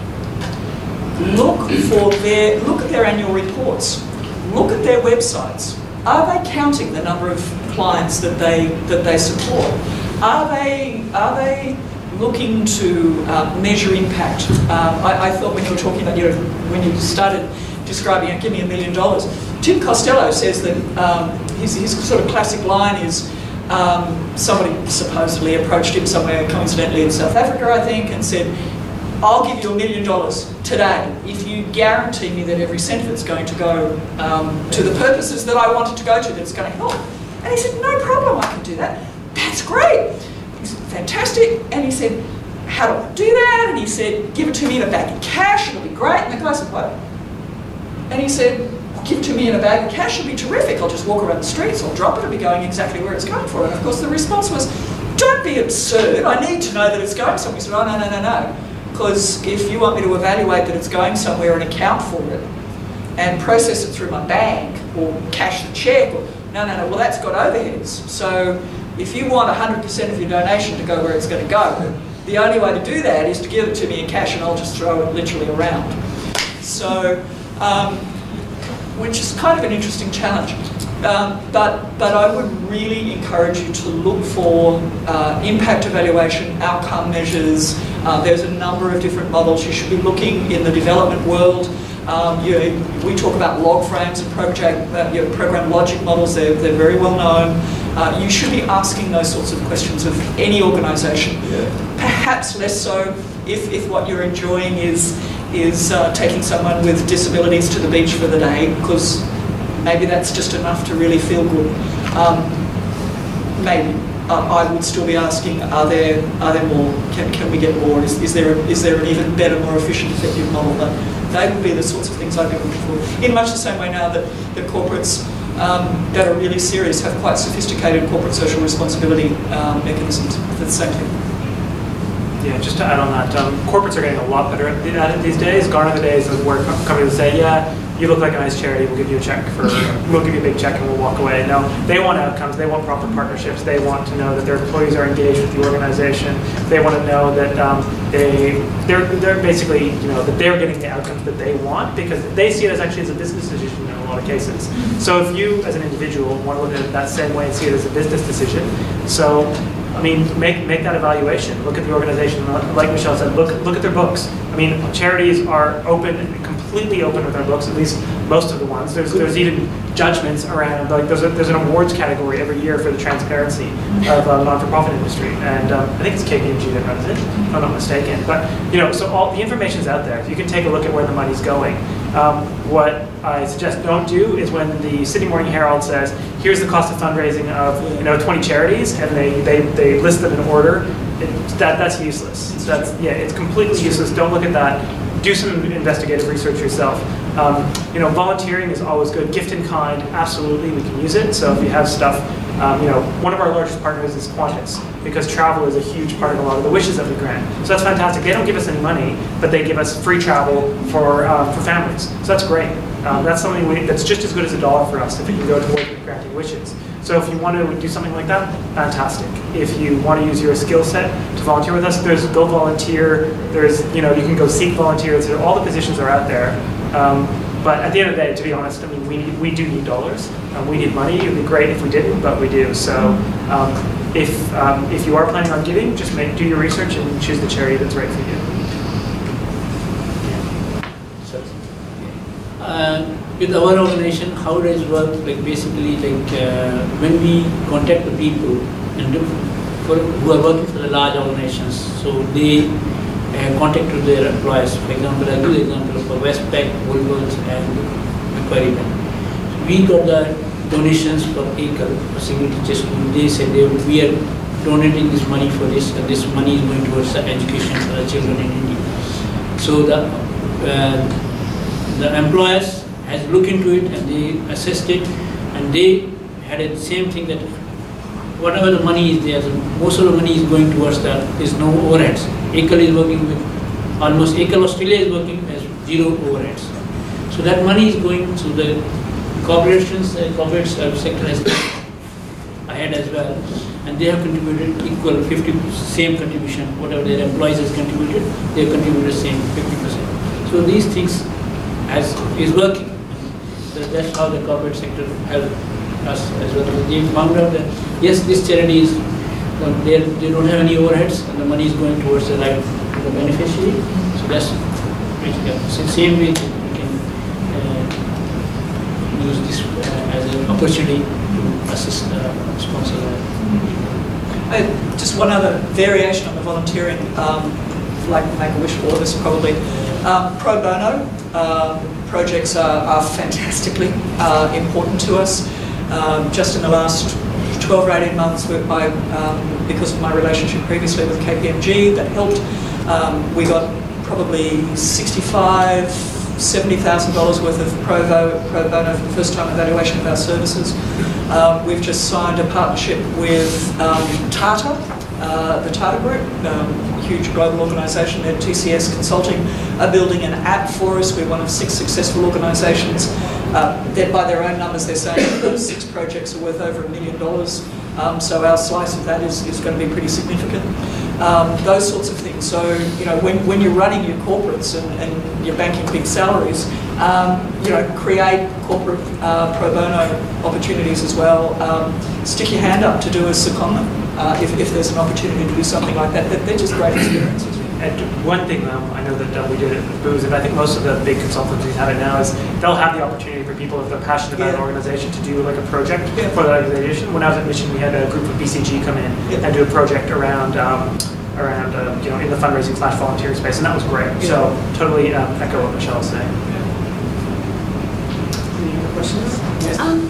Look at their annual reports. Look at their websites. Are they counting the number of clients that they support? Are they looking to measure impact? I thought when you were talking about, when you started describing it, give me $1 million. Tim Costello says that his sort of classic line is somebody supposedly approached him somewhere, coincidentally in South Africa, I think, and said, I'll give you $1 million today if you guarantee me that every cent of it's going to go to the purposes that I want it to go to, that's going to help. And he said, no problem, I can do that. That's great. He said, fantastic. And he said, how do I do that? And he said, give it to me in a bag of cash, it'll be great. And the guy said, what? And he said, give it to me in a bag of cash, it'll be terrific. I'll just walk around the streets, I'll drop it, it'll be going exactly where it's going for. And of course the response was, don't be absurd, I need to know that it's going somewhere. He said, oh, no. Because if you want me to evaluate that it's going somewhere and account for it and process it through my bank or cash the check, or, no, well that's got overheads. So if you want 100% of your donation to go where it's going to go, the only way to do that is to give it to me in cash and I'll just throw it literally around. So, which is kind of an interesting challenge. But I would really encourage you to look for impact evaluation, outcome measures. There's a number of different models. You should be looking in the development world. We talk about log frames and program logic models. They're very well known. You should be asking those sorts of questions of any organisation. Yeah. Perhaps less so if what you're enjoying is taking someone with disabilities to the beach for the day, because maybe that's just enough to really feel good. Maybe. I would still be asking, are there more? Can we get more? Is there an even better, more efficient, effective model? But they would be the sorts of things I'd be looking for. In much the same way now that the corporates that are really serious have quite sophisticated corporate social responsibility mechanisms. That's the same thing. Yeah, just to add on that, corporates are getting a lot better at it these days. Gone are the days where companies will say, yeah, you look like a nice charity, we'll give you a check we'll give you a big check and we'll walk away. No, they want outcomes, they want proper partnerships, they want to know that their employees are engaged with the organization, they want to know that they're basically, that they're getting the outcomes that they want, because they see it as a business decision in a lot of cases. So if you, as an individual, want to look at it that same way and see it as a business decision, so I mean, make that evaluation. Look at the organization. Like Michelle said, look at their books. I mean, charities are open, completely open with their books. At least most of the ones. There's even judgments around, like there's an awards category every year for the transparency of non-for-profit industry, and I think it's KPMG that runs it, if I'm not mistaken. But so all the information's out there. You can take a look at where the money's going. What I suggest don't do is when the Sydney Morning Herald says, here's the cost of fundraising of 20 charities, and they list them in order. That's useless. It's completely useless. Don't look at that. Do some investigative research yourself. Volunteering is always good. Gift in kind, absolutely, we can use it. So if you have stuff, one of our largest partners is Qantas, because travel is a huge part of a lot of the wishes that we grant. So that's fantastic. They don't give us any money, but they give us free travel for families. So that's great. That's something that's just as good as $1 for us if it can go towards granting wishes. So if you want to do something like that, fantastic. If you want to use your skill set to volunteer with us, there's Go Volunteer, there's, you can go seek volunteers, all the positions are out there. But at the end of the day, to be honest, I mean, we do need dollars. We need money. It would be great if we didn't, but we do. So if you are planning on giving, just do your research and choose the charity that's right for you. With our organization, how does it work? Like basically, when we contact the people and who are working for the large organizations, so they contact to their employees. For example, I'll give the example of Westpac, Woolworths, and Macquarie Bank. So we got the donations for ACLE, for Single Teacher School. They said we are donating this money for this, and this money is going towards the education for the children in India. So the employers has looked into it and they assessed it, and they had the same thing that whatever the money is there, so most of the money is going towards there's no overheads. ACLE is working with almost ACLE Australia is working as 0 overheads. So that money is going to the corporations, the corporate sector has ahead as well, and they have contributed equal 50, same contribution, whatever their employees has contributed, they have contributed same 50%. So these things is working. So that's how the corporate sector helped us as well. They found out that yes, this charity is they don't have any overheads and the money is going towards the right to the beneficiary. So that's so same way we can use this as an opportunity to assist sponsor. Just one other variation on the volunteering, like Make-A-Wish, all of us probably. Pro bono projects are fantastically important to us. Just in the last 12 or 18 months, because of my relationship previously with KPMG, that helped. We got probably $70,000 worth of pro bono for the first time evaluation of our services. We've just signed a partnership with Tata, the Tata Group, huge global organisation at TCS Consulting, are building an app for us. We're one of 6 successful organisations. By their own numbers, they're saying that those 6 projects are worth over $1 million. So our slice of that is going to be pretty significant. Those sorts of things. So when you're running your corporates and you're banking big salaries, create corporate pro bono opportunities as well. Stick your hand up to do a secondment if there's an opportunity to do something like that. They're just great experiences. And one thing I know that we did it with Booz, and I think most of the big consultancies have it now, is they'll have the opportunity for people if they're passionate about an organization to do like a project for that organization. When I was at Mission, we had a group of BCG come in and do a project around in the fundraising / volunteering space, and that was great. So totally echo what Michelle's saying. Any other questions? I'm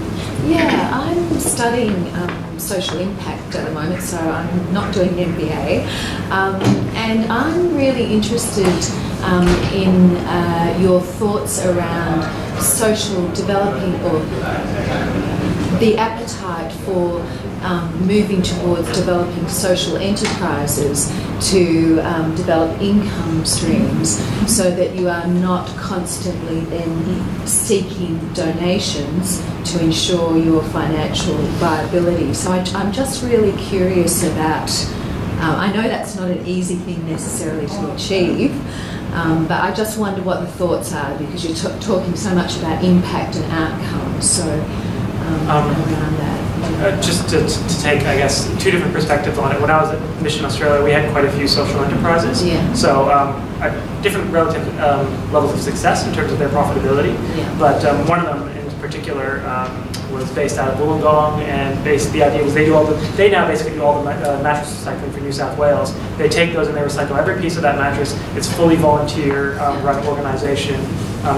studying social impact at the moment, so I'm not doing an MBA, and I'm really interested in your thoughts around social developing, or the appetite for moving towards developing social enterprises to develop income streams, so that you are not constantly then seeking donations to ensure your financial viability. So I'm just really curious about, I know that's not an easy thing necessarily to achieve, but I just wonder what the thoughts are, because you're talking so much about impact and outcomes, so around that. just to take, I guess, two different perspectives on it. When I was at Mission Australia, we had quite a few social enterprises. Yeah. So different relative levels of success in terms of their profitability. Yeah. But one of them in particular was based out of Wollongong, and the idea was they now basically do all the mattress recycling for New South Wales. They take those and they recycle every piece of that mattress. It's fully volunteer run organization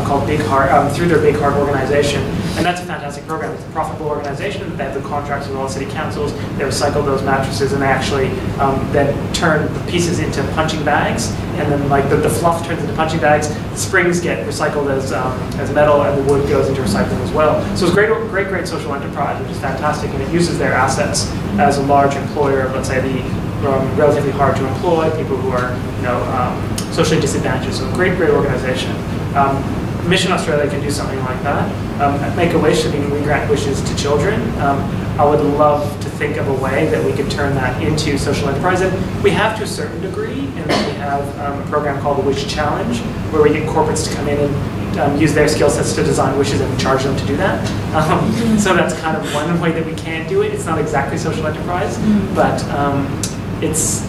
called Big Heart, through their Big Heart organization. And that's a fantastic program. It's a profitable organization. They have the contracts with all the city councils. They recycle those mattresses, and they actually then turn the pieces into punching bags. And then like the fluff turns into punching bags. The springs get recycled as metal, and the wood goes into recycling as well. So it's a great social enterprise, which is fantastic, and it uses their assets as a large employer of, let's say, the relatively hard to employ people who are socially disadvantaged. So great organization. Mission Australia can do something like that. At Make-A-Wish, we grant wishes to children. I would love to think of a way that we could turn that into social enterprise. And we have to a certain degree, and then we have a program called the Wish Challenge, where we get corporates to come in and use their skill sets to design wishes and charge them to do that. So that's kind of one way that we can do it. It's not exactly social enterprise, but it's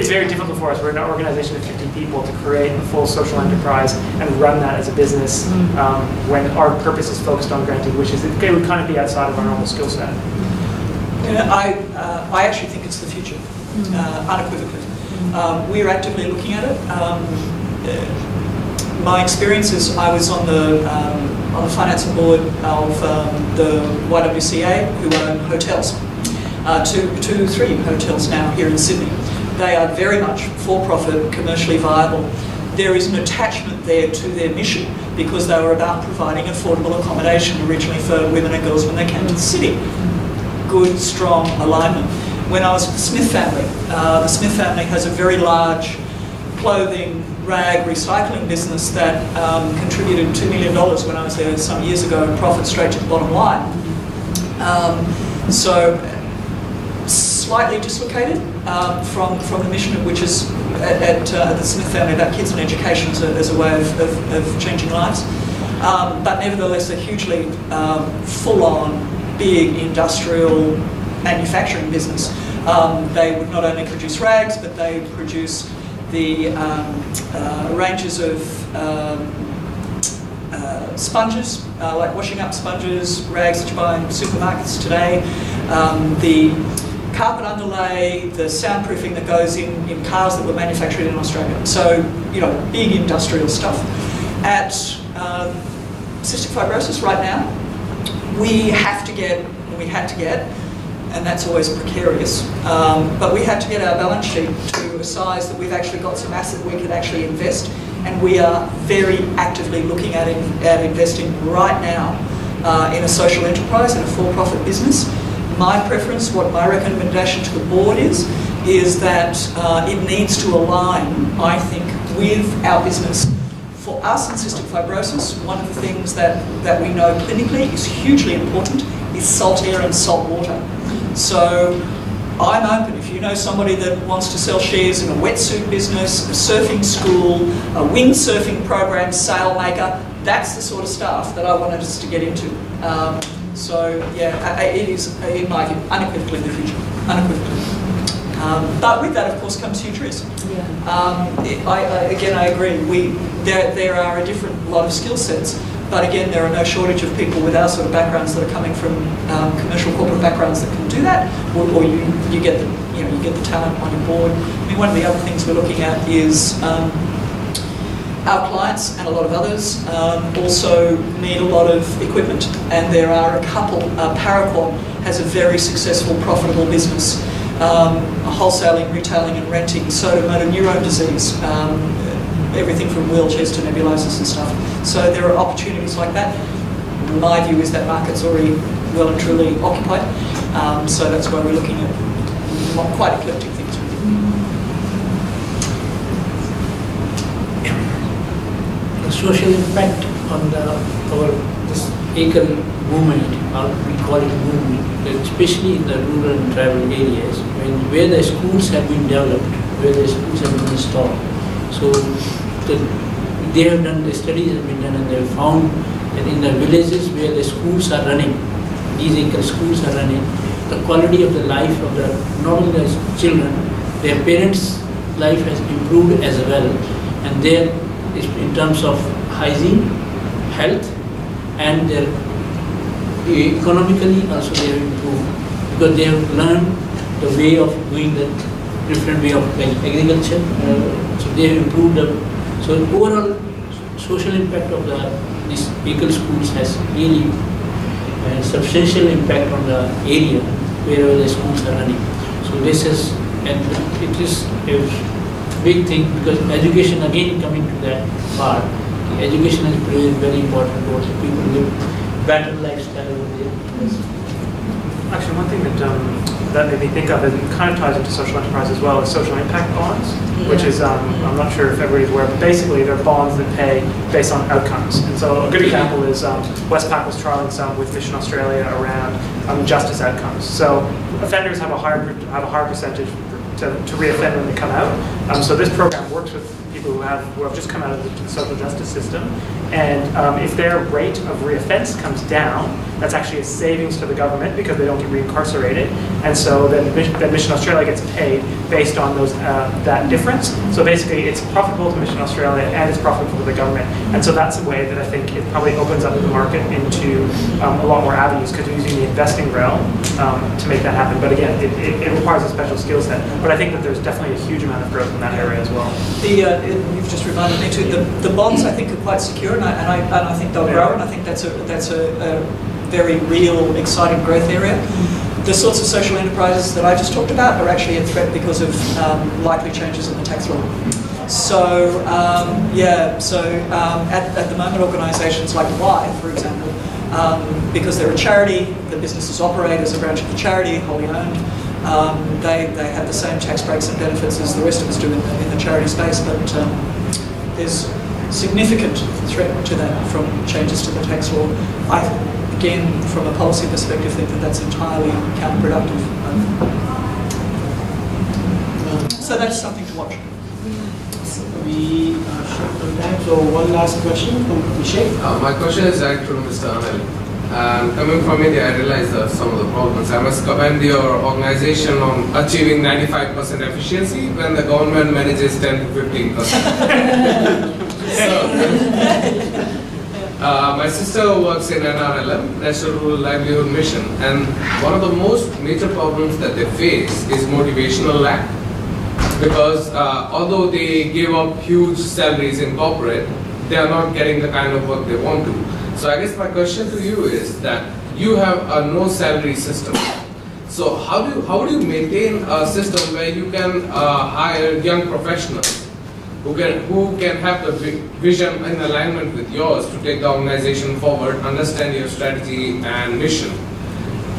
very difficult for us. We're an organization of 50 people to create a full social enterprise and run that as a business when our purpose is focused on granting wishes. It would kind of be outside of our normal skill set. Yeah, I actually think it's the future, unequivocally. We're actively looking at it. My experience is I was on the financing board of the YWCA, who own hotels, 3 hotels now here in Sydney. They are very much for-profit, commercially viable. There is an attachment there to their mission because they were about providing affordable accommodation originally for women and girls when they came to the city. Good, strong alignment. When I was with the Smith family has a very large clothing, rag recycling business that contributed $2 million when I was there some years ago, profit straight to the bottom line. So slightly dislocated from the mission, which is at the Smith family about kids and education as a way of changing lives. But nevertheless, a hugely full-on, big industrial manufacturing business. They would not only produce rags, but they produce the ranges of sponges, like washing up sponges, rags that you buy in supermarkets today, the carpet underlay, the soundproofing that goes in cars that were manufactured in Australia. So, big industrial stuff. At cystic fibrosis right now, we had to get, and that's always precarious, but we had to get our balance sheet to a size that we've actually got some asset we could actually invest, and we are very actively looking at investing right now in a social enterprise, in a for-profit business. My preference, what my recommendation to the board is that it needs to align, I think, with our business. For us in cystic fibrosis, one of the things that we know clinically is hugely important is salt air and salt water. So I'm open. If you know somebody that wants to sell shares in a wetsuit business, a surfing school, a windsurfing program, sailmaker, that's the sort of stuff that I wanted us to get into. So yeah, it is, in my view, unequivocally the future, unequivocally. But with that, of course, comes huge risk. Yeah. Again, I agree. There are a different lot of skill sets, but again, there are no shortage of people with our sort of backgrounds that are coming from commercial corporate backgrounds that can do that, or you get the talent on your board. I mean, one of the other things we're looking at is our clients and a lot of others also need a lot of equipment, and there are a couple. Paraquat has a very successful, profitable business, wholesaling, retailing and renting soda motor neurone disease, everything from wheelchairs to nebulizers and stuff. So there are opportunities like that. My view is that market's already well and truly occupied, so that's why we're looking at quite eclectic things. The social impact on this ACL movement, or we call it movement, especially in the rural and tribal areas, where the schools have been developed, where the schools have been installed. So they have done, the studies have been done, and they have found that in the villages where the schools are running, these ACL schools are running, the quality of the life of the not only the children, their parents' life has improved as well, and their in terms of hygiene, health, and their economically also they have improved because they have learned the way of doing the different way of agriculture. So they have improved the. So overall, social impact of these vehicle schools has really substantial impact on the area wherever the schools are running. So this is, and it is a big thing because education, again coming to that part, education is playing a very important role. So people live better lifestyle over there. Actually, one thing that made me think of, and it kind of ties into social enterprise as well, is social impact bonds, which is, I'm not sure if everybody's aware, but basically they're bonds that pay based on outcomes. And so a good example is Westpac was trialing some with Mission Australia around justice outcomes. So offenders have a higher percentage to reoffend when they come out. So this program works with people who have just come out of the social justice system, and if their rate of reoffense comes down, that's actually a savings to the government because they don't get reincarcerated, and so then Mission Australia gets paid based on those that difference. So basically, it's profitable to Mission Australia and it's profitable to the government, and so that's a way that I think it probably opens up the market into a lot more avenues because you're using the investing realm to make that happen. But again, it requires a special skill set. But I think that there's definitely a huge amount of growth in that area as well. You've just reminded me too. The bonds I think are quite secure, and I think they'll grow, and I think that's a very real, exciting growth area. The sorts of social enterprises that I just talked about are actually a threat because of likely changes in the tax law. So at the moment, organisations like Y, for example, because they're a charity, the businesses operate as a branch of the charity, wholly owned. They have the same tax breaks and benefits as the rest of us do in the charity space, but there's significant threat to that from changes to the tax law. I, again, from a policy perspective, think that that's entirely counterproductive. So that's something to watch. We are short on time, so one last question from Abhishek. My question is directed to Mr. Anil. Coming from India, I realize some of the problems. I must commend your organization on achieving 95% efficiency when the government manages 10 to 15%. My sister works in NRLM, National Rural Livelihood Mission, and one of the most major problems that they face is motivational lack. Because although they give up huge salaries in corporate, they are not getting the kind of work they want to. So I guess my question to you is that you have a no salary system. So how do you maintain a system where you can hire young professionals who can have the vision in alignment with yours to take the organization forward, understand your strategy and mission,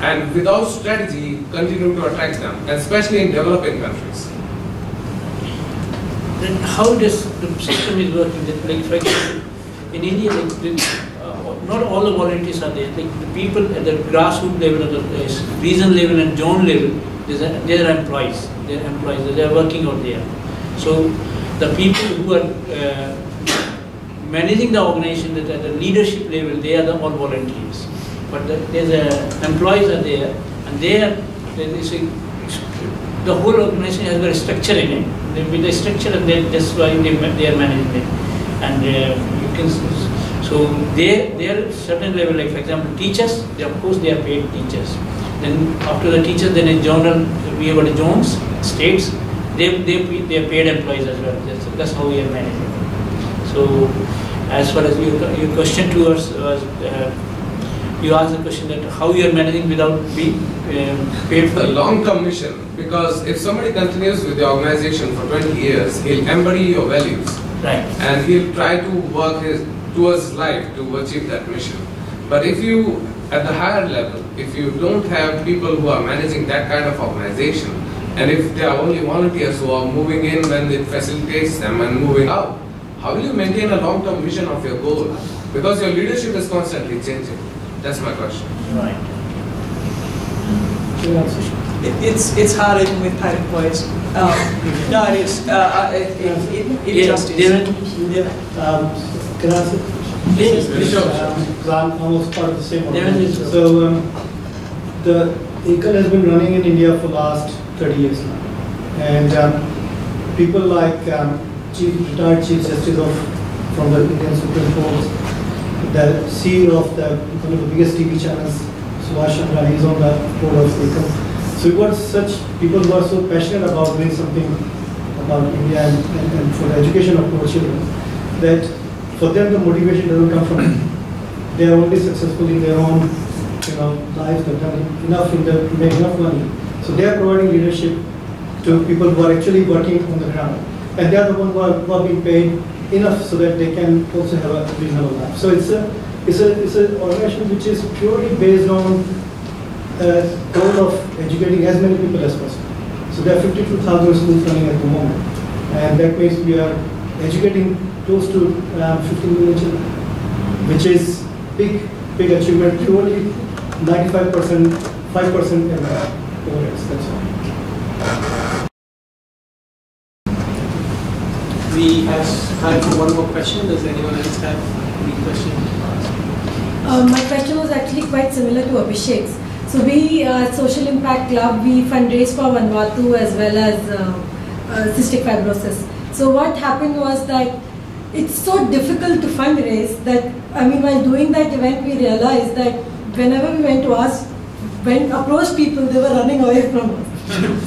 and without strategy continue to attract them, especially in developing countries? Then how does the system is working? Like for example, in India, not all the volunteers are there. Like the people at the grassroots level, at the regional level and zone level, they are employees. They are employees. They are working out there. So the people who are managing the organization at the leadership level, they are all volunteers. But employees are there, and the whole organization has got a structure in it. With the structure, and that's why they are managing it. And you can, so they are certain level. Like for example, teachers. Of course, they are paid teachers. Then after the teachers, then in journal we have got the zones, states. They are paid employees as well. That's how we are managing. So, as far as your question to us was, you asked the question that how you are managing without being paid for the long-term mission. Because if somebody continues with the organization for 20 years, he'll embody your values. Right. And he'll try to work towards his life to achieve that mission. But if you, at the higher level, if you don't have people who are managing that kind of organization, and if there are only volunteers who are moving in when it facilitates them and moving out, how will you maintain a long-term vision of your goal? Because your leadership is constantly changing. That's my question. Right. It's hard even with paid employees. No, it is. It just is. Can I answer? Please. Because I'm almost part of the same organization. So AGL has been running in India for last 30 years now. And people like retired Chief Justice from the Indian Supreme Court, the CEO of one of the biggest TV channels, Subhash Chandra, he's on the board of AGL. So we've got such people who are so passionate about doing something about India and for the education of poor children, that for them the motivation doesn't come from it. They are only successful in their own lives, they've done enough to make enough money. So they are providing leadership to people who are actually working on the ground. And they are the ones who are being paid enough so that they can also have a reasonable life. So it's an organization which is purely based on the goal of educating as many people as possible. So there are 52,000 schools running at the moment. And that means we are educating close to 15 million children, which is big achievement. Purely 95%, 5% progress, that's all. We have time for one more question. Does anyone else have any question? My question was actually quite similar to Abhishek's. So we, Social Impact Club, we fundraise for Vanuatu as well as cystic fibrosis. So what happened was that it's so difficult to fundraise that, while doing that event, we realized that whenever we went to approach people, they were running away from us.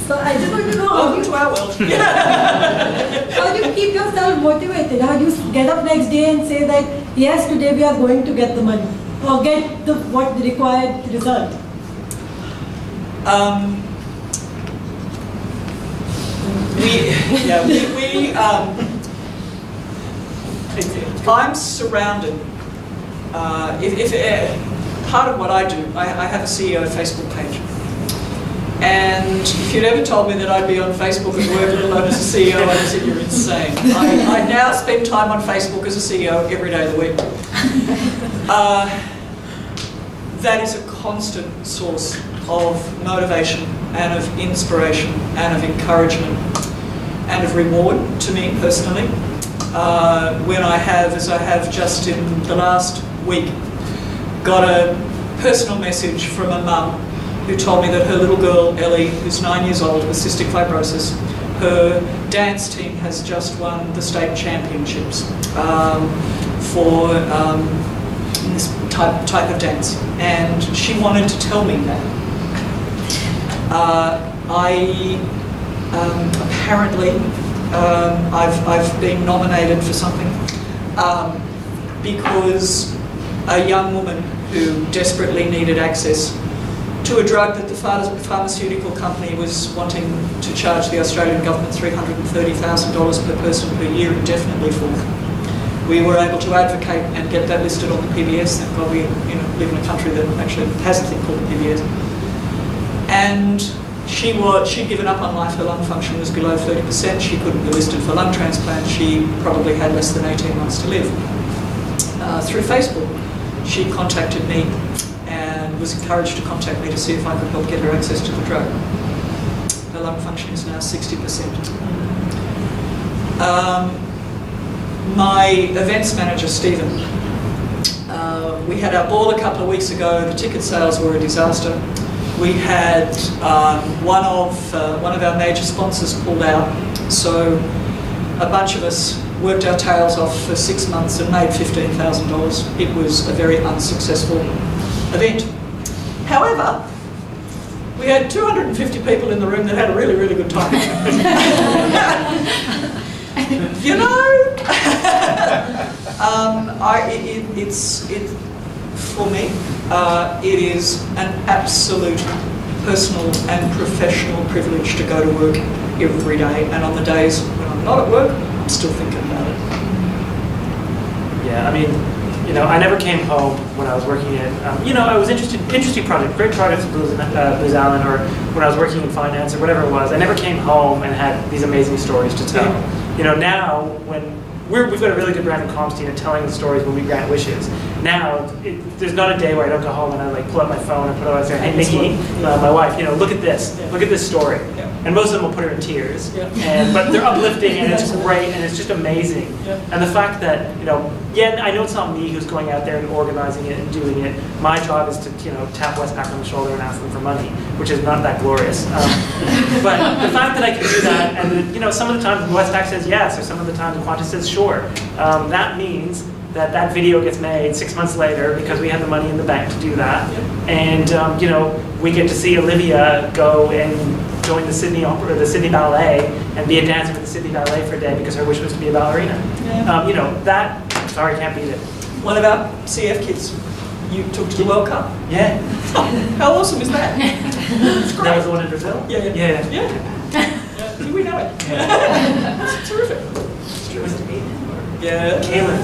So I just want to know how Welcome to our world. how do you keep yourself motivated? How do you get up next day and say that, yes, today we are going to get the money or get the required result? I'm surrounded. Part of what I do, I have a CEO Facebook page. And if you'd ever told me that I'd be on Facebook at work, let alone as a CEO, I'd have said you're insane. I now spend time on Facebook as a CEO every day of the week. That is a constant source of motivation and of inspiration and of encouragement and of reward to me personally. When I have, as I have just in the last week, got a personal message from a mum who told me that her little girl, Ellie, who's 9 years old with cystic fibrosis, her dance team has just won the state championships for this type of dance. And she wanted to tell me that. Apparently, I've been nominated for something because a young woman who desperately needed access to a drug that the pharmaceutical company was wanting to charge the Australian government $330,000 per person per year indefinitely for. We were able to advocate and get that listed on the PBS. Thank God we live in a country that actually has a thing called the PBS. And she'd given up on life. Her lung function was below 30%. She couldn't be listed for lung transplant. She probably had less than 18 months to live. Through Facebook, she contacted me and was encouraged to contact me to see if I could help get her access to the drug. Her lung function is now 60%. My events manager, Stephen, we had our ball a couple of weeks ago. The ticket sales were a disaster. We had one of our major sponsors pulled out, so a bunch of us worked our tails off for 6 months and made $15,000. It was a very unsuccessful event. However, we had 250 people in the room that had a really, really good time. For me, it is an absolute personal and professional privilege to go to work every day, and on the days when I'm not at work, I'm still thinking about it. Yeah, I never came home when I was working in, I was interesting project, great projects at Booz Allen, or when I was working in finance or whatever it was. I never came home and had these amazing stories to tell. Yeah. Now when we've got a really good brand and comms team at telling the stories when we grant wishes. Now, there's not a day where I don't go home and I like pull out my phone and put it on and say, hey Nikki, my wife, you know, look at this story. Yeah. And most of them will put her in tears. Yeah. But they're uplifting and it's great and it's just amazing. Yeah. And the fact that, you know, yeah, I know it's not me who's going out there and organizing it and doing it. My job is to, you know, tap Westpac on the shoulder and ask them for money, which is not that glorious. But the fact that I can do that, and you know, some of the times Westpac says yes, or some of the times Qantas says sure, that means that video gets made 6 months later because we have the money in the bank to do that. Yep. And you know, we get to see Olivia go and join the Sydney Opera, the Sydney Ballet, and be a dancer with the Sydney Ballet for a day because her wish was to be a ballerina. Yeah. You know, that, sorry, can't beat it. One of our CF kids you took to the World Cup. Yeah. How awesome is that? It's great. That was the one in Brazil? Yeah. Do we know it? It's terrific. Was it me? Yeah. Kaylin.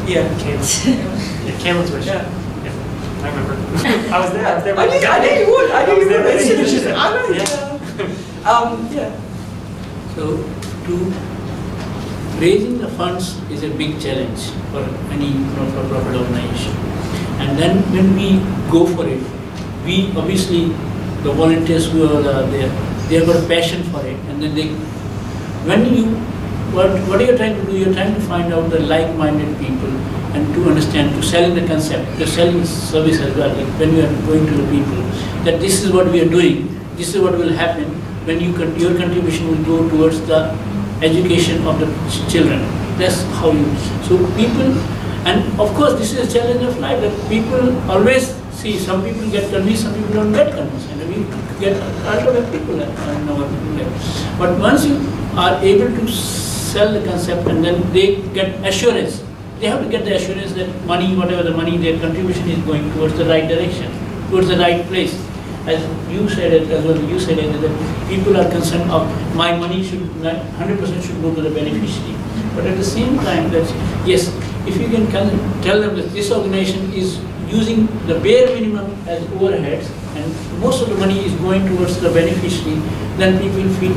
Yeah. Kaylin's wish. Yeah. I remember. I was there. I knew you would. I knew you would. As soon as you said, I know. Yeah. So, raising the funds is a big challenge for any non-profit organization. And then when we go for it, we obviously, the volunteers who are there, they have got a passion for it. And then what are you trying to do? You're trying to find out the like-minded people and to understand, to selling the concept, to selling service as well. Like when you are going to the people, that this is what we are doing, this is what will happen when your contribution will go towards the education of the children. That's how you, so people, and of course this is a challenge of life that people always see, some people get convinced, some people don't get convinced, and we get a lot of people that know what to do. But once you are able to sell the concept and then they get assurance, they have to get the assurance that money, whatever the money, their contribution is going towards the right direction, towards the right place. As you said it, as well, you said it, that people are concerned of my money should 100% should go to the beneficiary. But at the same time, that yes, if you can tell them that this organization is using the bare minimum as overheads and most of the money is going towards the beneficiary, then people feel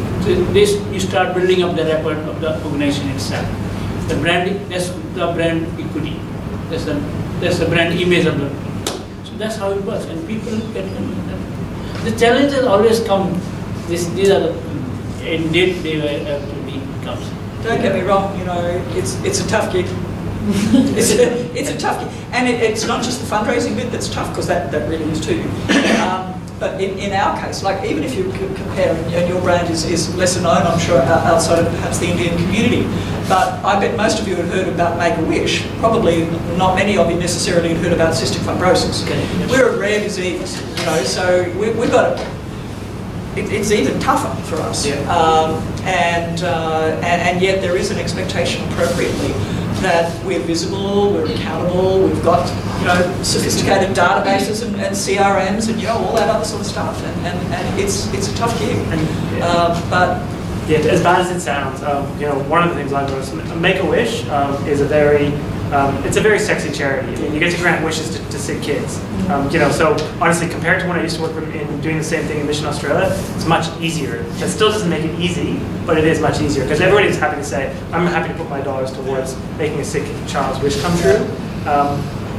this. You start building up the rapport of the organization itself. The brand, that's the brand equity. That's the brand image of the. So that's how it works, and people get. The challenges always come. These are the in day-to-day activity comes. Don't get me wrong. You know, it's a tough gig. it's a tough gig, and it's not just the fundraising bit that's tough, because that really is too. But in our case, like even if you compare, and your brand is lesser known, I'm sure, outside of perhaps the Indian community, but I bet most of you had heard about Make-A-Wish. Probably not many of you necessarily had heard about cystic fibrosis. Okay. We're a rare disease, you know, so we've got it's even tougher for us. Yeah. And yet there is an expectation appropriately that we're visible, we're accountable, we've got, you know, sophisticated databases and CRMs and, you know, all that other sort of stuff, and it's a tough gig. But yeah, as bad as it sounds, you know, one of the things I've noticed, Make-A-Wish is a very sexy charity. You get to grant wishes to sick kids. You know, so honestly, compared to when I used to work in doing the same thing in Mission Australia, it's much easier. That still doesn't make it easy, but it is much easier because everybody's happy to say, I'm happy to put my dollars towards making a sick child's wish come true.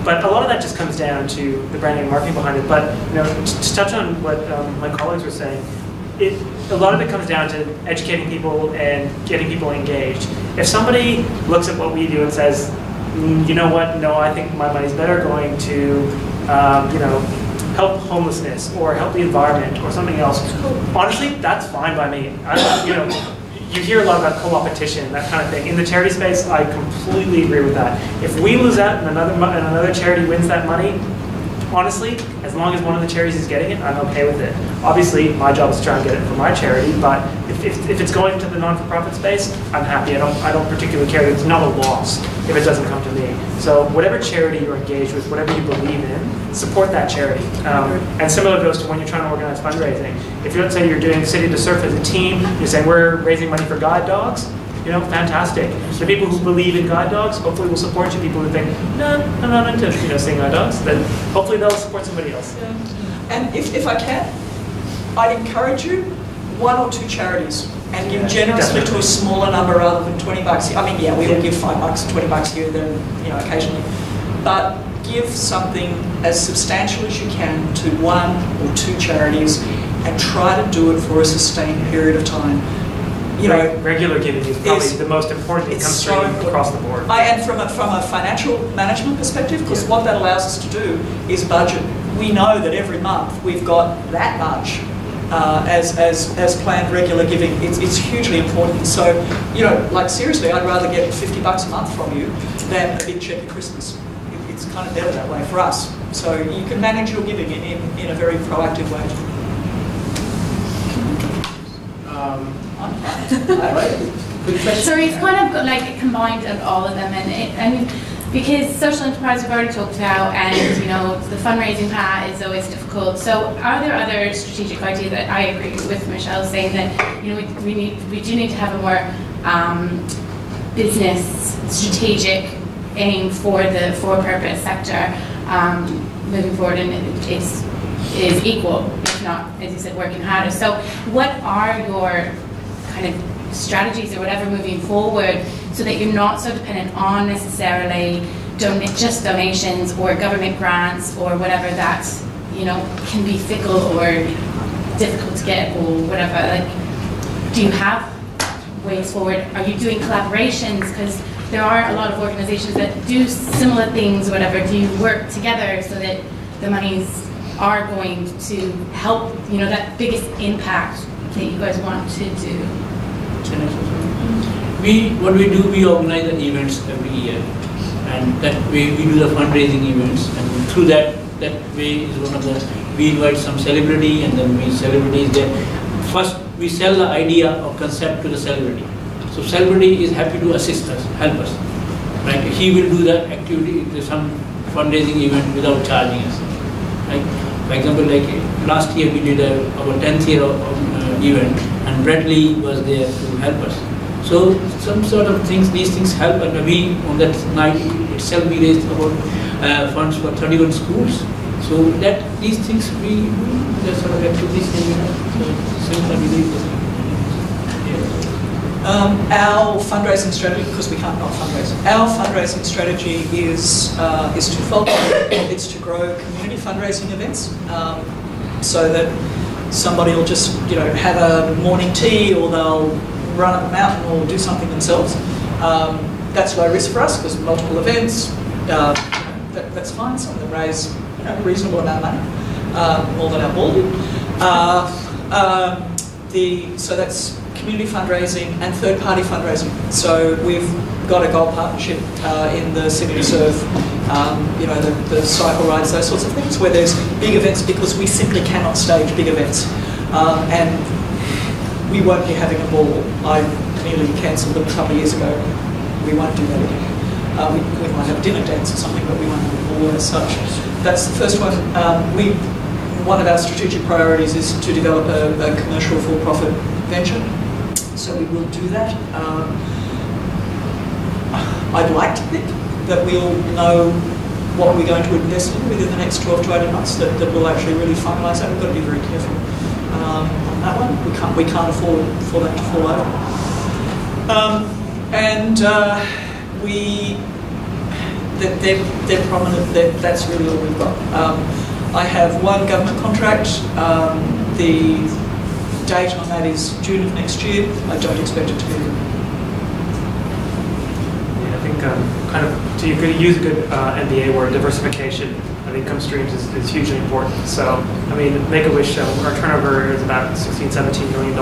But a lot of that just comes down to the branding and marketing behind it. But you know, to touch on what my colleagues were saying, a lot of it comes down to educating people and getting people engaged. If somebody looks at what we do and says, you know what, no, I think my money's better going to, you know, help homelessness or help the environment or something else, honestly, that's fine by me. You know, you hear a lot about co-opetition, that kind of thing. In the charity space, I completely agree with that. If we lose out and another charity wins that money, honestly, as long as one of the charities is getting it, I'm okay with it. Obviously, my job is to try and get it for my charity, but if it's going to the non-for-profit space, I'm happy. I don't particularly care. It's not a loss if it doesn't come to me. So whatever charity you're engaged with, whatever you believe in, support that charity. And similar goes to when you're trying to organize fundraising. If let's say you're doing City to Surf as a team, you're saying we're raising money for guide dogs, you know, fantastic. The people who believe in guide dogs hopefully will support you. People who think, no, I'm not into, you know, seeing guide dogs, then hopefully they'll support somebody else. And if I can, I'd encourage you, 1 or 2 charities and give generously to a smaller number rather than 20 bucks. I mean, yeah, we will give $5, 20 bucks here, then, you know, occasionally. But give something as substantial as you can to one or two charities and try to do it for a sustained period of time. You know, regular giving is probably the most important income stream across the board. And from a financial management perspective, because what that allows us to do is budget. We know that every month we've got that much as planned regular giving. It's hugely important. So, you know, like seriously, I'd rather get $50 a month from you than a big check at Christmas. It's kind of better that way for us. So you can manage your giving in a very proactive way. So it's kind of like a combined of all of them, and because social enterprise we've already talked about, and you know the fundraising part is always difficult. So are there other strategic ideas that I agree with Michelle saying that you know we do need to have a more business strategic aim for the for-purpose sector moving forward, and it is equal, if not, as you said, working harder. So what are your kind of strategies or whatever moving forward so that you're not so dependent on necessarily just donations or government grants or whatever that, you know, can be fickle or difficult to get or whatever? Like, do you have ways forward? Are you doing collaborations? Because there are a lot of organizations that do similar things or whatever. Do you work together so that the monies are going to help, you know, that biggest impact that you guys want to do? What we do, we organize the events every year, and that way we do the fundraising events, and through that way is one of the, we invite some celebrity, and then we celebrities there. First we sell the idea or concept to the celebrity. So celebrity is happy to assist us, help us. Right? He will do the activity, some fundraising event without charging us. Right? For example, like last year we did our 10th year of event, and Bradley was there to help us. So some sort of things, these things help, and we on that night itself we raised about funds for 31 schools. So that these things we do, the sort of activities can be done. So similarly, our fundraising strategy, because we can't not fundraise, our fundraising strategy is twofold. It's to grow community fundraising events, so that somebody will just, you know, have a morning tea, or they'll run up a mountain or do something themselves. That's low risk for us because multiple events. That's fine. Some of them raise, you know, a reasonable amount of money, more than our ball did. So that's community fundraising and third-party fundraising. So we've got a gold partnership in the City to Serve, you know, the cycle rides, those sorts of things, where there's big events because we simply cannot stage big events. And we won't be having a ball. I nearly cancelled them a couple of years ago. We won't do that again. We might have a dinner dance or something, but we won't have a ball as such. That's the first one. One of our strategic priorities is to develop a commercial for-profit venture. So we will do that. I'd like to think that we'll know what we're going to invest in within the next 12 to 18 months, that we'll actually really finalise that. We've got to be very careful on that one. We can't afford for that to fall over. They're prominent. That's really all we've got. I have one government contract. The date on that is June of next year. I don't expect it to be. Yeah, I think kind of you could use a good MBA word, diversification of income streams is hugely important. So, I mean, Make-A-Wish, our turnover is about $16–17 million.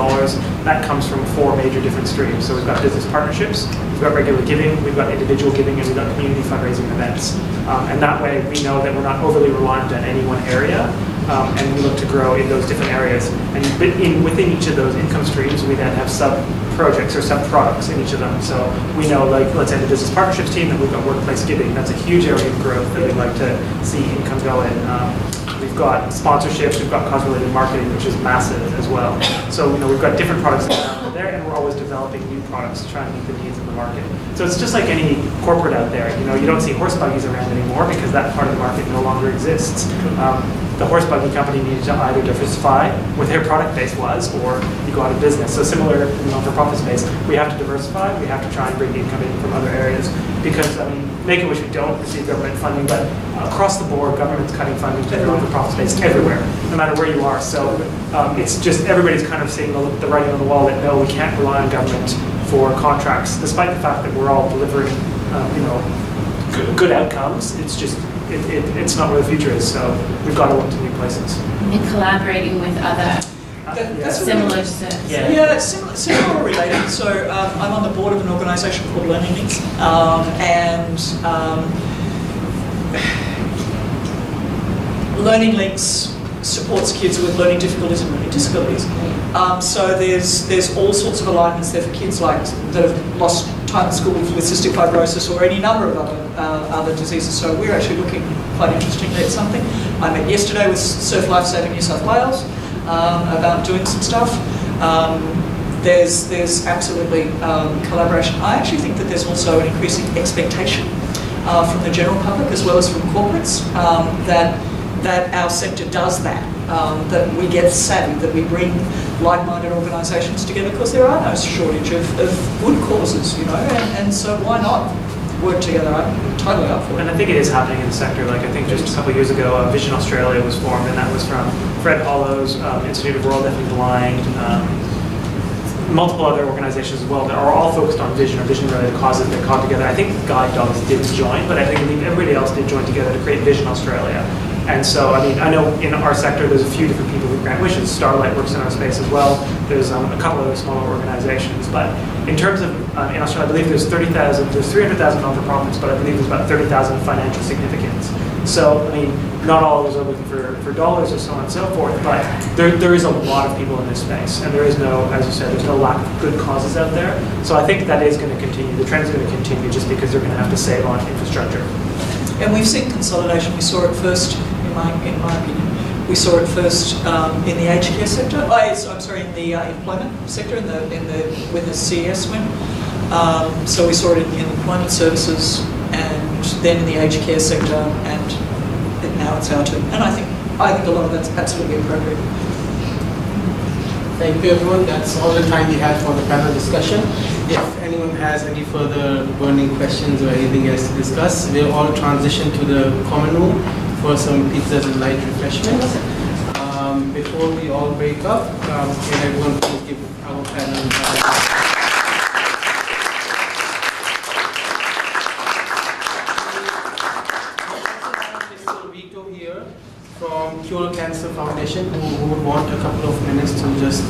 That comes from 4 major different streams. So we've got business partnerships, we've got regular giving, we've got individual giving, and we've got community fundraising events. And that way we know that we're not overly reliant on any one area, and we look to grow in those different areas. And within each of those income streams, we then have sub-projects or sub-products in each of them. So we know, like, let's say the business partnerships team, that we've got workplace giving. That's a huge area of growth that we'd like to see income go in. We've got sponsorships, we've got cause-related marketing, which is massive as well. So, you know, we've got different products out there, and we're always developing new products to try and meet the needs of the market. So it's just like any corporate out there. You know, you don't see horse buggies around anymore because that part of the market no longer exists. the horse buggy company needed to either diversify where their product base was, or you go out of business. So similar in the non-for-profit space, we have to diversify. We have to try and bring income in from other areas, because I mean, Make-A-Wish, we don't receive government funding, but across the board, government's cutting funding to the non-for-profit space everywhere, no matter where you are. So it's just everybody's kind of seeing the writing on the wall that no, we can't rely on government for contracts, despite the fact that we're all delivering, you know, good outcomes. It's just it's not where the future is. So we've got to look to new places. And collaborating with other similar to Yeah, similar or related. So I'm on the board of an organisation called Learning Links, Learning Links supports kids with learning difficulties and learning disabilities. So there's all sorts of alignments there for kids like that have lost time at school with cystic fibrosis or any number of other diseases. So we're actually looking quite interestingly at something. I met yesterday with Surf Life Saving New South Wales about doing some stuff. There's absolutely collaboration. I actually think that there's also an increasing expectation from the general public as well as from corporates that our sector does that, that we get savvy, that we bring like-minded organisations together, because there are no shortage of good causes, you know, and so why not work together? I'm totally up for it. And I think it is happening in the sector. Like, I think just a couple of years ago, Vision Australia was formed, and that was from Fred Hollow's Institute of World Deafly Blind, multiple other organisations as well that are all focused on vision or vision-related causes that caught together. I think Guide Dogs did join, but I believe everybody else did join together to create Vision Australia. And so, I mean, I know in our sector there's a few different people who grant wishes. Starlight works in our space as well. There's a couple other smaller organizations. But in terms of, in Australia, I believe there's 300,000 non-for-profits, but I believe there's about 30,000 of financial significance. So, I mean, not all of those are looking for dollars or so on and so forth, but there is a lot of people in this space. And there is no, as you said, there's no lack of good causes out there. So I think that is going to continue. The trend is going to continue just because they're going to have to save on infrastructure. And we've seen consolidation. We saw it first, in my opinion, we saw it first in the aged care sector. I'm sorry, in the employment sector, when the CES went. So we saw it in employment services, and then in the aged care sector, and now it's our turn. And I think a lot of that's absolutely appropriate. Thank you, everyone. That's all the time we have for the panel discussion. If anyone has any further burning questions or anything else to discuss, we'll all transition to the common room for some pizzas and light refreshments. Before we all break up, can everyone please give our panel from Cure Cancer Foundation, who would want a couple of minutes to just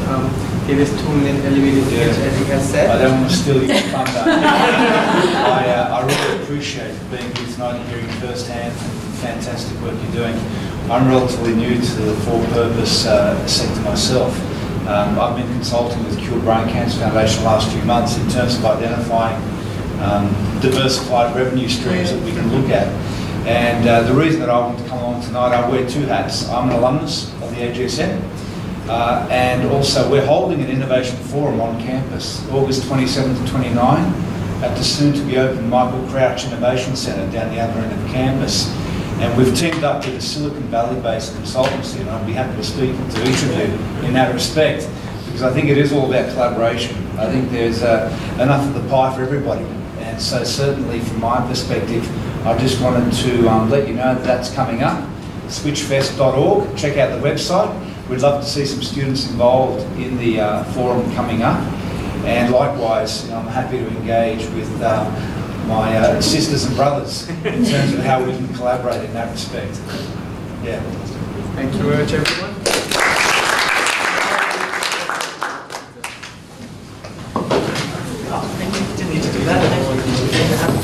give his 2-minute elevator pitch, as he has said. I don't want to steal your thunder. I really appreciate being here tonight and hearing firsthand the fantastic work you're doing. I'm relatively new to the for-purpose sector myself. I've been consulting with Cure Brain Cancer Foundation the last few months in terms of identifying diversified revenue streams that we can look at. And the reason that I want to come along tonight, I wear 2 hats. I'm an alumnus of the AGSM, and also we're holding an innovation forum on campus, August 27 to 29, at the soon-to-be-open Michael Crouch Innovation Centre down the other end of the campus. And we've teamed up with a Silicon Valley-based consultancy, and I'd be happy to speak to each of you in that respect, because I think it is all about collaboration. I think there's enough of the pie for everybody. And so certainly from my perspective, I just wanted to let you know that that's coming up. Switchfest.org, check out the website. We'd love to see some students involved in the forum coming up. And likewise, I'm happy to engage with my sisters and brothers in terms of how we can collaborate in that respect. Yeah. Thank you very much, everyone. Oh, thank you. Didn't need to do that.